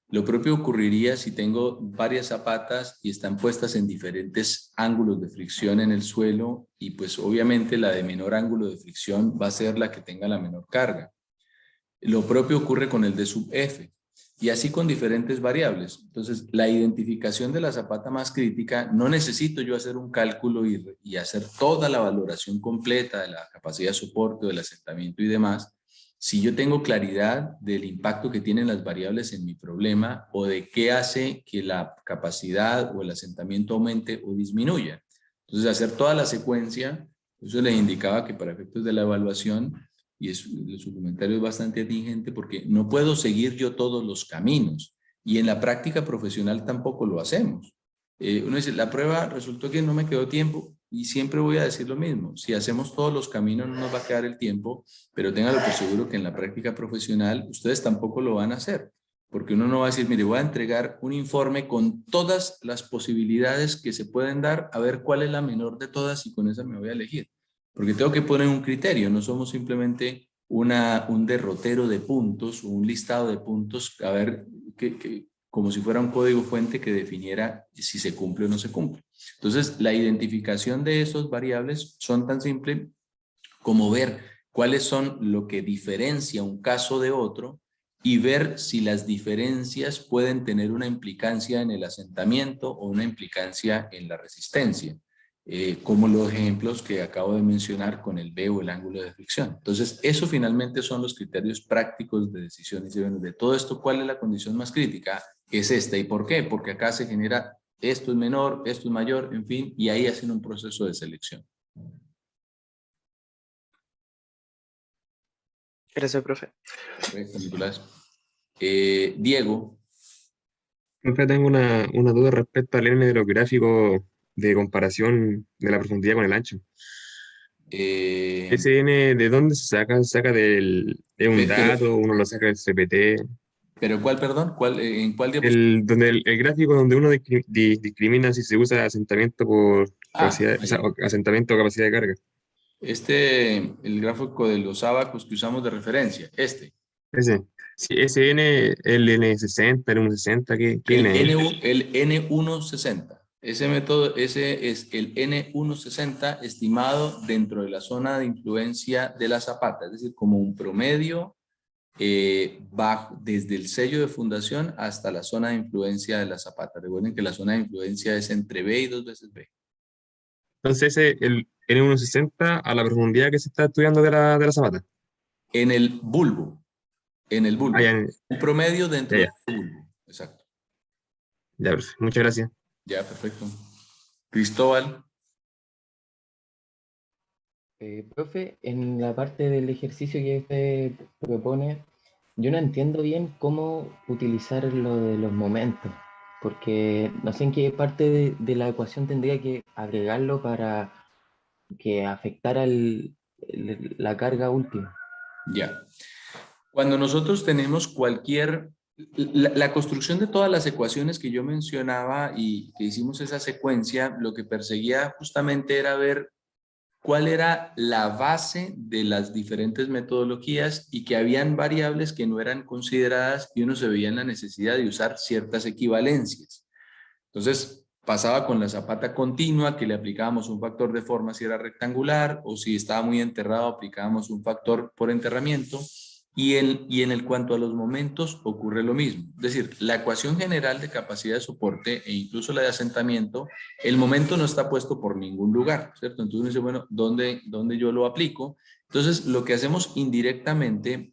Lo propio ocurriría si tengo varias zapatas y están puestas en diferentes ángulos de fricción en el suelo, y pues obviamente la de menor ángulo de fricción va a ser la que tenga la menor carga. Lo propio ocurre con el D sub F, y así con diferentes variables. Entonces, la identificación de la zapata más crítica, no necesito yo hacer un cálculo y hacer toda la valoración completa de la capacidad de soporte, del asentamiento y demás, si yo tengo claridad del impacto que tienen las variables en mi problema o de qué hace que la capacidad o el asentamiento aumente o disminuya. Entonces, hacer toda la secuencia, eso les indicaba que para efectos de la evaluación, y su comentario es bastante atingente, porque no puedo seguir yo todos los caminos, y en la práctica profesional tampoco lo hacemos. Uno dice, la prueba resultó que no me quedó tiempo, y siempre voy a decir lo mismo. Si hacemos todos los caminos no nos va a quedar el tiempo, pero ténganlo por seguro que en la práctica profesional ustedes tampoco lo van a hacer. Porque uno no va a decir, mire, voy a entregar un informe con todas las posibilidades que se pueden dar, a ver cuál es la menor de todas y con esa me voy a elegir. Porque tengo que poner un criterio, no somos simplemente un derrotero de puntos o un listado de puntos, a ver, como si fuera un código fuente que definiera si se cumple o no se cumple. Entonces, la identificación de esos variables son tan simple como ver cuáles son lo que diferencia un caso de otro y ver si las diferencias pueden tener una implicancia en el asentamiento o una implicancia en la resistencia, como los ejemplos que acabo de mencionar con el B o el ángulo de fricción. Entonces, eso finalmente son los criterios prácticos de decisiones. Y bueno, de todo esto, ¿cuál es la condición más crítica? Es esta. ¿Y por qué? Porque acá se genera esto es menor, esto es mayor, en fin, y ahí hacen un proceso de selección. Gracias, profe. Perfecto, Nicolás. Diego. Siempre tengo una duda respecto al N de los gráficos de comparación de la profundidad con el ancho. ¿Ese N de dónde se saca? ¿Se saca de un dato? ¿Uno lo saca del CPT? ¿Pero cuál, perdón? ¿En cuál diapositiva? El gráfico donde uno discrimina si se usa asentamiento por capacidad, asentamiento o capacidad de carga. El gráfico de los abacos que usamos de referencia, Ese. Sí, ese N, el N60, el N60, ¿qué N es? El N160. Ese método, ese es el N160 estimado dentro de la zona de influencia de la zapata, es decir, como un promedio bajo, desde el sello de fundación hasta la zona de influencia de la zapata. Recuerden que la zona de influencia es entre B y 2 veces B. Entonces, el N160 a la profundidad que se está estudiando de la zapata. En el bulbo. En el bulbo. Un promedio dentro del bulbo. Exacto. Ya, perfecto. Muchas gracias. Ya, perfecto. Cristóbal. Profe, en la parte del ejercicio que usted propone, yo no entiendo bien cómo utilizar lo de los momentos, porque no sé en qué parte de la ecuación tendría que agregarlo para que afectara la carga última. Ya. Cuando nosotros tenemos la construcción de todas las ecuaciones que yo mencionaba y que hicimos esa secuencia, lo que perseguía justamente era ver cuál era la base de las diferentes metodologías y que habían variables que no eran consideradas y uno se veía en la necesidad de usar ciertas equivalencias. Entonces, pasaba con la zapata continua, que le aplicábamos un factor de forma si era rectangular, o si estaba muy enterrado, aplicábamos un factor por enterramiento, y en el cuanto a los momentos ocurre lo mismo. Es decir, la ecuación general de capacidad de soporte e incluso la de asentamiento, el momento no está puesto por ningún lugar, ¿cierto? Entonces uno dice, bueno, ¿dónde yo lo aplico? Entonces, lo que hacemos indirectamente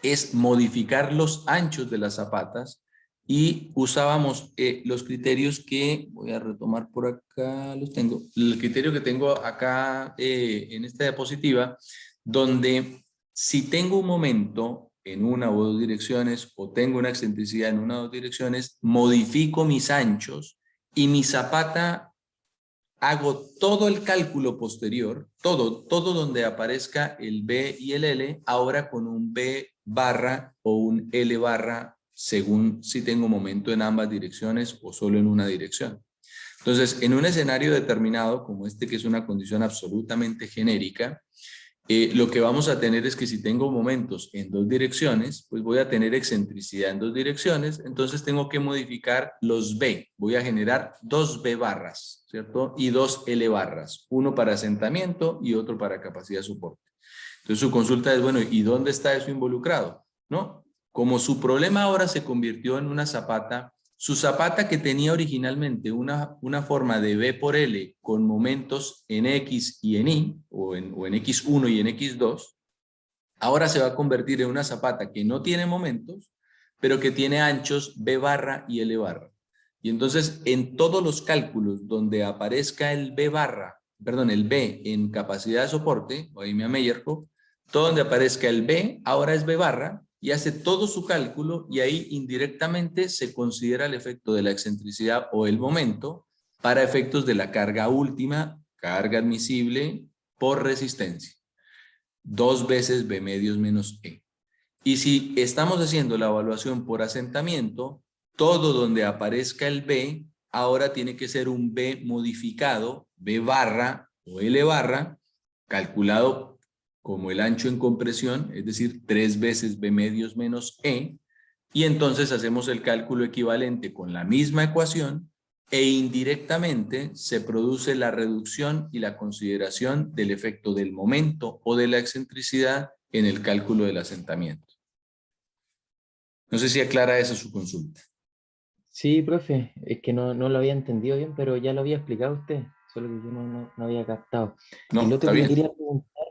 es modificar los anchos de las zapatas y usábamos los criterios que, voy a retomar por acá, los tengo, el criterio que tengo acá en esta diapositiva, donde si tengo un momento en una o dos direcciones o tengo una excentricidad en una o dos direcciones, modifico mis anchos y mi zapata hago todo el cálculo posterior, todo donde aparezca el B y el L, ahora con un B barra o un L barra, según si tengo momento en ambas direcciones o solo en una dirección. Entonces, en un escenario determinado, como este que es una condición absolutamente genérica, lo que vamos a tener es que si tengo momentos en dos direcciones, pues voy a tener excentricidad en dos direcciones, entonces tengo que modificar los B. Voy a generar dos B barras, ¿cierto? Y dos L barras, uno para asentamiento y otro para capacidad de soporte. Entonces su consulta es, bueno, ¿y dónde está eso involucrado? ¿No? Como su problema ahora se convirtió en una zapata, su zapata que tenía originalmente una forma de B por L con momentos en X y en Y, o en X1 y en X2, ahora se va a convertir en una zapata que no tiene momentos, pero que tiene anchos B barra y L barra. Y entonces en todos los cálculos donde aparezca el B barra, perdón, el B en capacidad de soporte, o ahí me Meyerhoff, todo donde aparezca el B ahora es B barra, y hace todo su cálculo y ahí indirectamente se considera el efecto de la excentricidad o el momento para efectos de la carga última, carga admisible por resistencia. 2 veces B medios menos E. Y si estamos haciendo la evaluación por asentamiento, todo donde aparezca el B, ahora tiene que ser un B modificado, B barra o L barra, calculado como el ancho en compresión, es decir, 3 veces B medios menos E, y entonces hacemos el cálculo equivalente con la misma ecuación e indirectamente se produce la reducción y la consideración del efecto del momento o de la excentricidad en el cálculo del asentamiento. No sé si aclara eso su consulta. Sí, profe, es que no lo había entendido bien, pero ya lo había explicado usted, solo que yo no había captado. Y No, lo otro está que le bien. quería preguntar,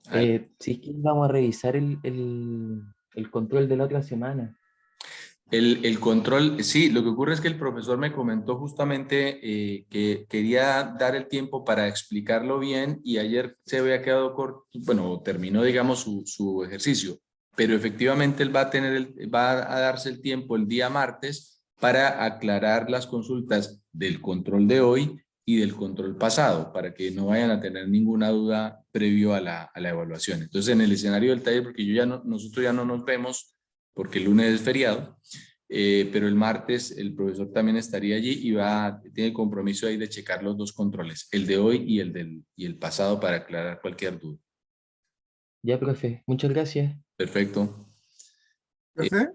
A ver. si es que vamos a revisar el control de la otra semana. El control, sí, lo que ocurre es que el profesor me comentó justamente que quería dar el tiempo para explicarlo bien y ayer se había quedado corto, bueno, terminó, digamos, su ejercicio, pero efectivamente él va a va a darse el tiempo el día martes para aclarar las consultas del control de hoy y del control pasado, para que no vayan a tener ninguna duda previo a la evaluación. Entonces, en el escenario del taller, porque nosotros ya no nos vemos, porque el lunes es feriado, pero el martes el profesor también estaría allí y tiene el compromiso ahí de checar los 2 controles, el de hoy y el pasado, para aclarar cualquier duda. Ya, profe, muchas gracias. Perfecto. ¿Profe?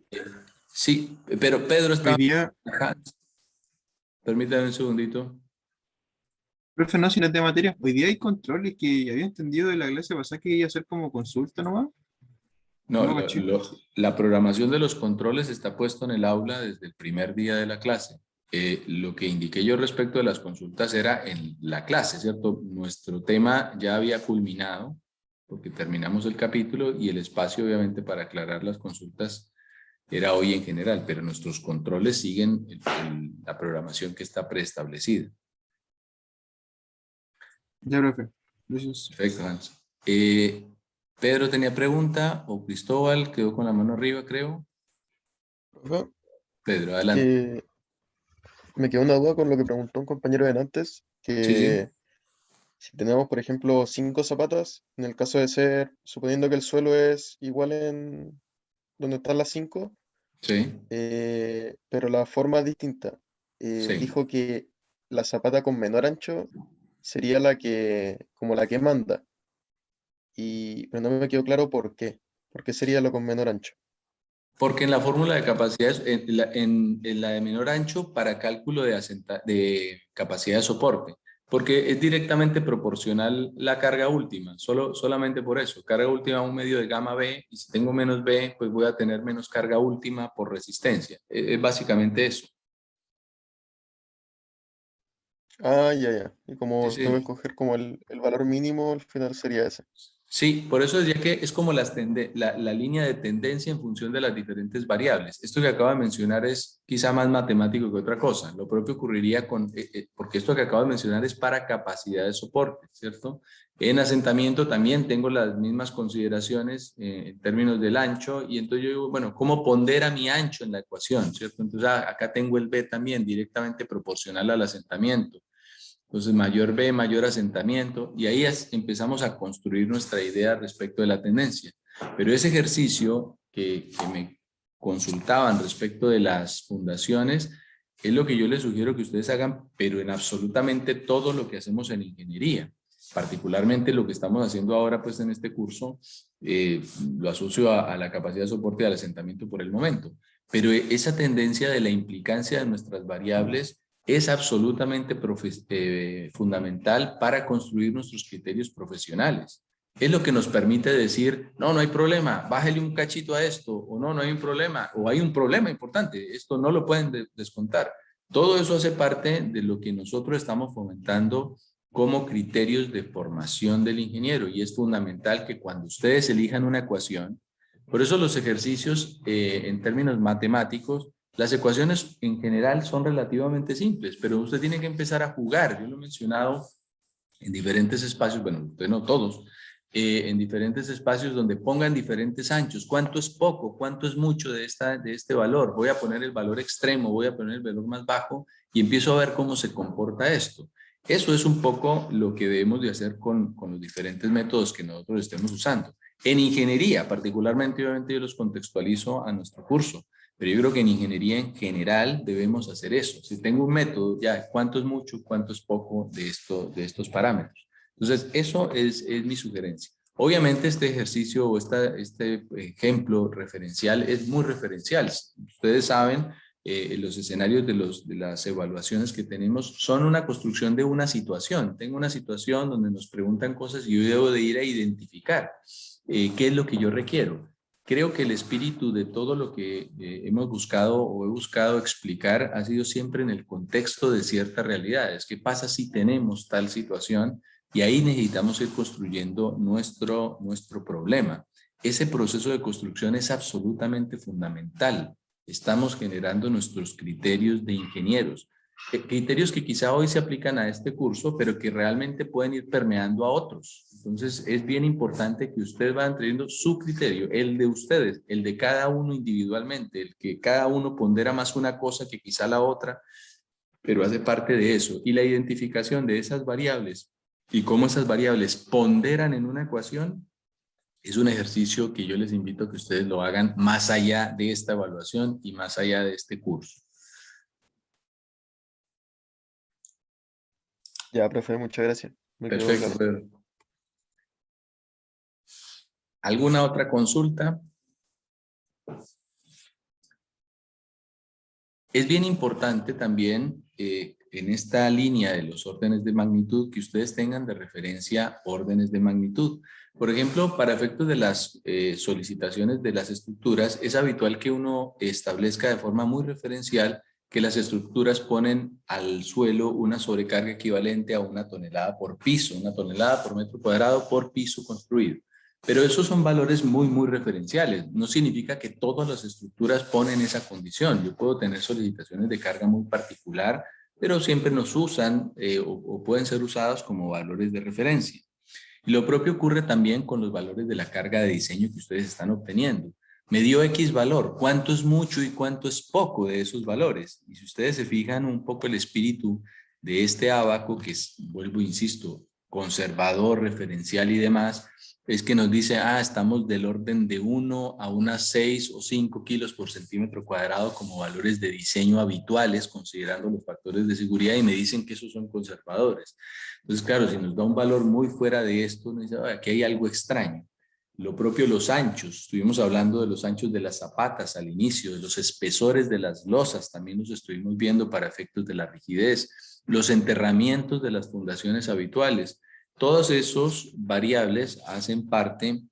Sí, pero Pedro Hoy está... día, Ajá. Permítame un segundito. profe, no, si no es de materia. Hoy día hay controles que había entendido de la clase pasada que iba a ser como consulta nomás. No, No, caché. la programación de los controles está puesto en el aula desde el primer día de la clase. Lo que indiqué yo respecto de las consultas era en la clase, ¿cierto? Nuestro tema ya había culminado porque terminamos el capítulo y el espacio obviamente para aclarar las consultas era hoy en general, pero nuestros controles siguen la programación que está preestablecida. Ya, profe. Gracias. Perfecto, Hans. Pedro tenía pregunta, o Cristóbal quedó con la mano arriba, creo. Profe, Pedro, es adelante. que me quedó una duda con lo que preguntó un compañero de antes, Sí, sí, que si tenemos, por ejemplo, 5 zapatas, en el caso de ser, suponiendo que el suelo es igual en donde están las 5, sí, pero la forma es distinta. sí. Dijo que la zapata con menor ancho sería como la que manda, pero no me quedó claro por qué. ¿Por qué sería lo con menor ancho? Porque en la fórmula de capacidades, en la de menor ancho para cálculo de capacidad de soporte, porque es directamente proporcional la carga última, solamente por eso. Carga última un medio de gamma B, y si tengo menos B, pues voy a tener menos carga última por resistencia. Es básicamente eso. Ah, ya, ya. Y Sí, como tengo que sí. escoger como el valor mínimo, al final sería ese. Sí, por eso decía que es como la línea de tendencia en función de las diferentes variables. Esto que acabo de mencionar es quizá más matemático que otra cosa. Lo propio ocurriría porque esto que acabo de mencionar es para capacidad de soporte, ¿cierto? En asentamiento también tengo las mismas consideraciones en términos del ancho, y entonces yo digo, bueno, ¿cómo pondera mi ancho en la ecuación, ¿cierto? Entonces acá tengo el B también directamente proporcional al asentamiento. Entonces, mayor B, mayor asentamiento, y ahí empezamos a construir nuestra idea respecto de la tendencia. Pero ese ejercicio que me consultaban respecto de las fundaciones es lo que yo les sugiero que ustedes hagan, pero en absolutamente todo lo que hacemos en ingeniería. Particularmente lo que estamos haciendo ahora pues en este curso, lo asocio a la capacidad de soporte y al asentamiento por el momento. Pero esa tendencia de la implicancia de nuestras variables es absolutamente fundamental para construir nuestros criterios profesionales. Es lo que nos permite decir, no hay problema, bájale un cachito a esto, o no hay un problema, o hay un problema importante, esto no lo pueden descontar. Todo eso hace parte de lo que nosotros estamos fomentando como criterios de formación del ingeniero, y es fundamental que cuando ustedes elijan una ecuación, por eso los ejercicios en términos matemáticos, las ecuaciones en general son relativamente simples, pero usted tiene que empezar a jugar. Yo lo he mencionado en diferentes espacios, bueno, usted no todos, en diferentes espacios donde pongan diferentes anchos. ¿Cuánto es poco? ¿Cuánto es mucho de este valor? Voy a poner el valor extremo, voy a poner el valor más bajo y empiezo a ver cómo se comporta esto. Eso es un poco lo que debemos de hacer con los diferentes métodos que nosotros estemos usando. En ingeniería, particularmente, obviamente yo los contextualizo a nuestro curso, pero yo creo que en ingeniería en general debemos hacer eso. Si tengo un método, ya, ¿cuánto es mucho, cuánto es poco de estos parámetros? Entonces, eso es mi sugerencia. Obviamente este ejercicio o este ejemplo referencial es muy referencial. Ustedes saben, los escenarios de las evaluaciones que tenemos son una construcción de una situación. Tengo una situación donde nos preguntan cosas y yo debo de ir a identificar qué es lo que yo requiero. Creo que el espíritu de todo lo que hemos buscado o he buscado explicar ha sido siempre en el contexto de ciertas realidades. ¿Qué pasa si tenemos tal situación? Y ahí necesitamos ir construyendo nuestro problema. Ese proceso de construcción es absolutamente fundamental. Estamos generando nuestros criterios de ingenieros. Criterios que quizá hoy se aplican a este curso, pero que realmente pueden ir permeando a otros. Entonces, es bien importante que ustedes vayan trayendo su criterio, el de ustedes, el de cada uno individualmente, el que cada uno pondera más una cosa que quizá la otra, pero hace parte de eso. Y la identificación de esas variables y cómo esas variables ponderan en una ecuación es un ejercicio que yo les invito a que ustedes lo hagan más allá de esta evaluación y más allá de este curso. Ya, profe, muchas gracias. Me quedó Perfecto, claro. Pedro. ¿Alguna otra consulta? Es bien importante también en esta línea de los órdenes de magnitud que ustedes tengan de referencia órdenes de magnitud. Por ejemplo, para efectos de las solicitaciones de las estructuras, es habitual que uno establezca de forma muy referencial que las estructuras ponen al suelo una sobrecarga equivalente a 1 tonelada por piso, 1 tonelada por metro cuadrado por piso construido. Pero esos son valores muy, muy referenciales. No significa que todas las estructuras ponen esa condición. Yo puedo tener solicitaciones de carga muy particular, pero siempre nos usan o pueden ser usados como valores de referencia. Y lo propio ocurre también con los valores de la carga de diseño que ustedes están obteniendo. Me dio X valor, ¿cuánto es mucho y cuánto es poco de esos valores? Y si ustedes se fijan un poco el espíritu de este ábaco, que es, vuelvo, insisto, conservador, referencial y demás, es que nos dice, estamos del orden de 1 a unas 6 o 5 kilos por centímetro cuadrado como valores de diseño habituales, considerando los factores de seguridad, y me dicen que esos son conservadores. Entonces, claro, si nos da un valor muy fuera de esto, nos dice, aquí hay algo extraño. Lo propio los anchos, estuvimos hablando de los anchos de las zapatas al inicio, de los espesores de las losas, también los estuvimos viendo para efectos de la rigidez, los enterramientos de las fundaciones habituales. Todos esos variables hacen parte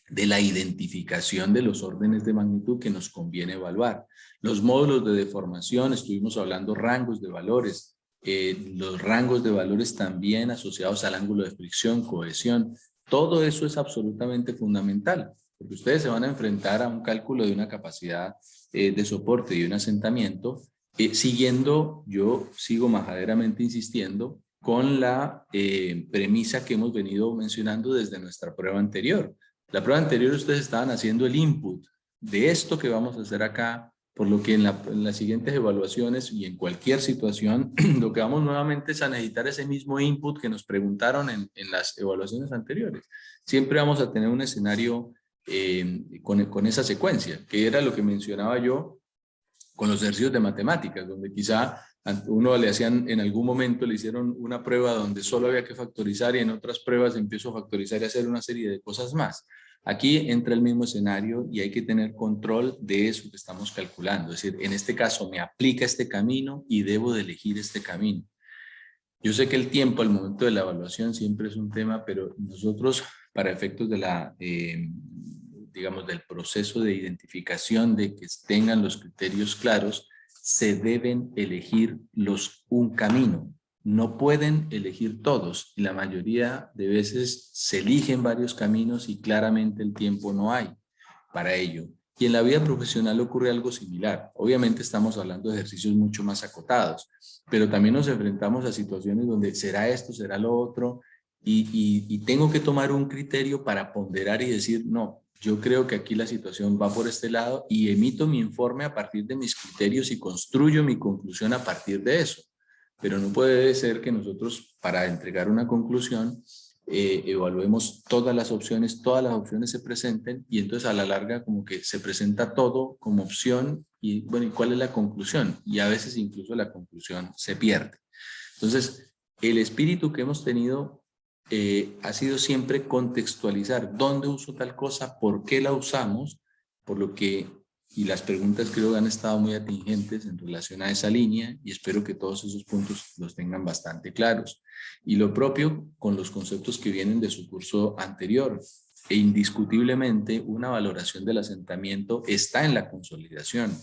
de la identificación de los órdenes de magnitud que nos conviene evaluar. Los módulos de deformación, estuvimos hablando rangos de valores, los rangos de valores también asociados al ángulo de fricción, cohesión, todo eso es absolutamente fundamental, porque ustedes se van a enfrentar a un cálculo de una capacidad de soporte y un asentamiento, yo sigo majaderamente insistiendo con la premisa que hemos venido mencionando desde nuestra prueba anterior. La prueba anterior ustedes estaban haciendo el input de esto que vamos a hacer acá, por lo que en las siguientes evaluaciones y en cualquier situación, lo que vamos nuevamente es a necesitar ese mismo input que nos preguntaron en las evaluaciones anteriores. Siempre vamos a tener un escenario con esa secuencia, que era lo que mencionaba yo con los ejercicios de matemáticas, donde quizá uno le hacían, en algún momento le hicieron una prueba donde solo había que factorizar y en otras pruebas empiezo a factorizar y hacer una serie de cosas más. Aquí entra el mismo escenario y hay que tener control de eso que estamos calculando. Es decir, en este caso me aplica este camino y debo de elegir este camino. Yo sé que el tiempo al momento de la evaluación siempre es un tema, pero nosotros para efectos de digamos, del proceso de identificación de que tengan los criterios claros, se deben elegir un camino. No pueden elegir todos y la mayoría de veces se eligen varios caminos y claramente el tiempo no hay para ello. Y en la vida profesional ocurre algo similar. Obviamente estamos hablando de ejercicios mucho más acotados, pero también nos enfrentamos a situaciones donde será esto, será lo otro, y tengo que tomar un criterio para ponderar y decir, no, yo creo que aquí la situación va por este lado y emito mi informe a partir de mis criterios y construyo mi conclusión a partir de eso. pero no puede ser que nosotros para entregar una conclusión evaluemos todas las opciones se presenten y entonces a la larga como que se presenta todo como opción y bueno, ¿y cuál es la conclusión? Y a veces incluso la conclusión se pierde. Entonces, el espíritu que hemos tenido ha sido siempre contextualizar dónde uso tal cosa, por qué la usamos, por lo que, y las preguntas creo que han estado muy atingentes en relación a esa línea y espero que todos esos puntos los tengan bastante claros. Y lo propio con los conceptos que vienen de su curso anterior. E indiscutiblemente una valoración del asentamiento está en la consolidación.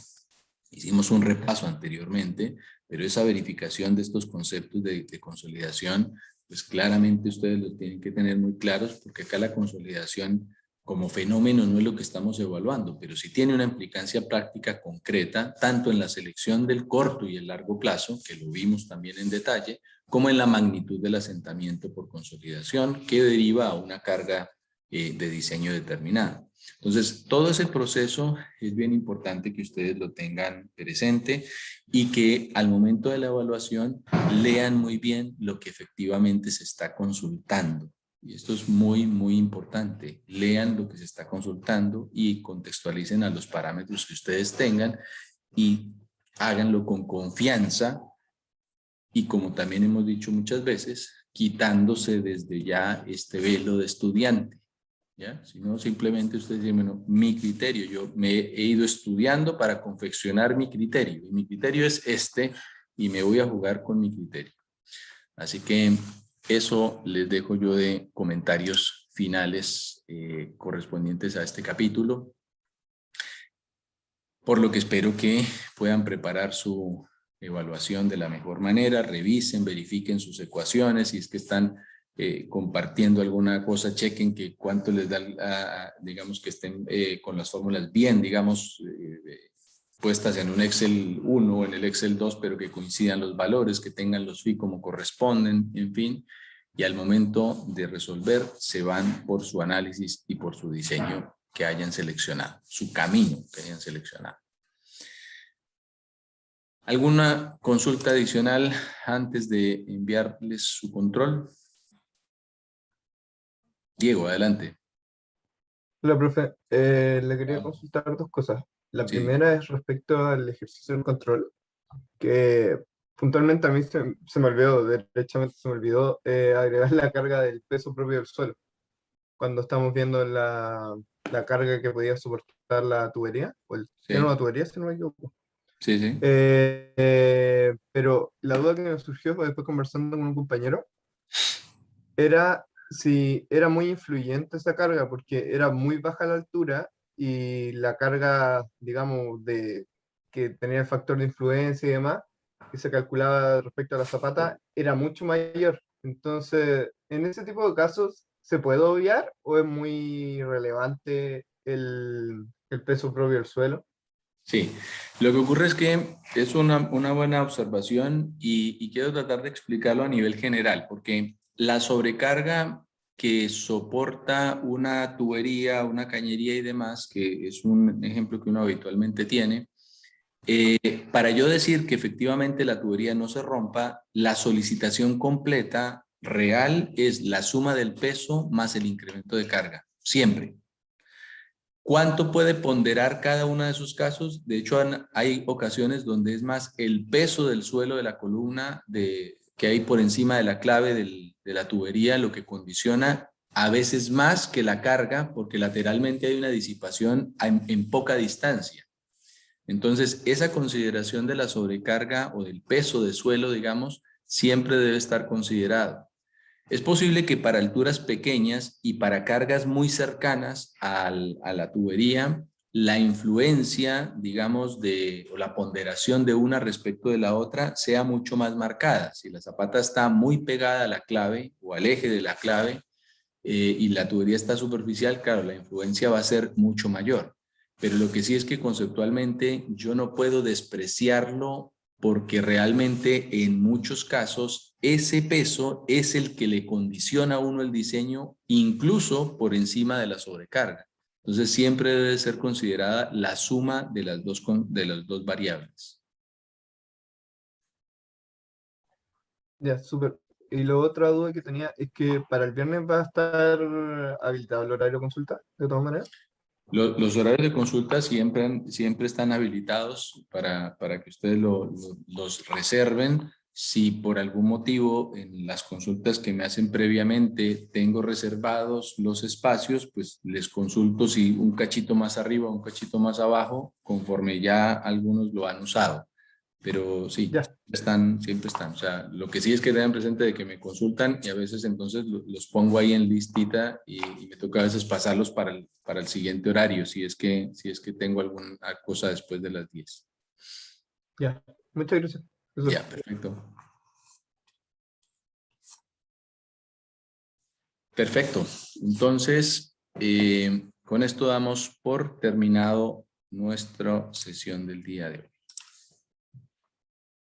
Hicimos un repaso anteriormente, pero esa verificación de estos conceptos de consolidación, pues claramente ustedes los tienen que tener muy claros, porque acá la consolidación como fenómeno no es lo que estamos evaluando, pero sí tiene una implicancia práctica concreta, tanto en la selección del corto y el largo plazo, que lo vimos también en detalle, como en la magnitud del asentamiento por consolidación, que deriva a una carga de diseño determinada. Entonces, todo ese proceso es bien importante que ustedes lo tengan presente y que al momento de la evaluación lean muy bien lo que efectivamente se está consultando. Y esto es muy, muy importante. Lean lo que se está consultando y contextualicen a los parámetros que ustedes tengan y háganlo con confianza y, como también hemos dicho muchas veces, quitándose desde ya este velo de estudiante. ¿Ya? Si no, simplemente ustedes dicen, bueno, mi criterio, yo me he ido estudiando para confeccionar mi criterio, y mi criterio es este, y me voy a jugar con mi criterio. Así que eso les dejo yo de comentarios finales correspondientes a este capítulo, por lo que espero que puedan preparar su evaluación de la mejor manera, revisen, verifiquen sus ecuaciones, si es que están compartiendo alguna cosa, chequen que cuánto les da, digamos que estén con las fórmulas bien, digamos, puestas en un Excel 1 o en el Excel 2, pero que coincidan los valores, que tengan los phi como corresponden, en fin, y al momento de resolver se van por su análisis y por su diseño que hayan seleccionado, su camino que hayan seleccionado. ¿Alguna consulta adicional antes de enviarles su control? Diego, adelante. Hola, profe. Le quería consultar dos cosas. La Sí. primera es respecto al ejercicio del control, que puntualmente a mí se me olvidó, derechamente se me olvidó agregar la carga del peso propio del suelo. Cuando estamos viendo la carga que podía soportar la tubería, era una tubería, si no me equivoco. Sí, sí. Pero la duda que me surgió fue después conversando con un compañero, era si era muy influyente esa carga, porque era muy baja la altura y la carga, digamos, que tenía el factor de influencia y demás, que se calculaba respecto a la zapata, era mucho mayor. Entonces, en ese tipo de casos, ¿se puede obviar o es muy relevante el peso propio del suelo? Sí, lo que ocurre es que es una buena observación y quiero tratar de explicarlo a nivel general, porque la sobrecarga que soporta una tubería, una cañería y demás, que es un ejemplo que uno habitualmente tiene, para yo decir que efectivamente la tubería no se rompa, la solicitación completa real es la suma del peso más el incremento de carga, siempre. ¿Cuánto puede ponderar cada uno de esos casos? De hecho, hay ocasiones donde es más el peso del suelo de la columna que hay por encima de la clave de la tubería lo que condiciona a veces más que la carga, porque lateralmente hay una disipación en poca distancia. Entonces, esa consideración de la sobrecarga o del peso de suelo, digamos, siempre debe estar considerado. Es posible que para alturas pequeñas y para cargas muy cercanas a la tubería, la influencia, digamos, o la ponderación de una respecto de la otra sea mucho más marcada. Si la zapata está muy pegada a la clave o al eje de la clave y la tubería está superficial, claro, la influencia va a ser mucho mayor. Pero lo que sí es que conceptualmente yo no puedo despreciarlo, porque realmente en muchos casos ese peso es el que le condiciona a uno el diseño, incluso por encima de la sobrecarga. Entonces siempre debe ser considerada la suma de las dos variables. Ya, súper. Y la otra duda que tenía es que para el viernes va a estar habilitado el horario de consulta, de todas maneras. Los horarios de consulta siempre están habilitados para que ustedes los reserven. Si por algún motivo en las consultas que me hacen previamente tengo reservados los espacios, pues les consulto si un cachito más arriba, un cachito más abajo, conforme ya algunos lo han usado. Pero sí, Ya. siempre están. O sea, lo que sí es que tengan presente de que me consultan y a veces entonces los pongo ahí en listita y me toca a veces pasarlos para el siguiente horario, si es que tengo alguna cosa después de las 10. Ya, muchas gracias. Eso. Ya, perfecto. Perfecto. Entonces, con esto damos por terminado nuestra sesión del día de hoy.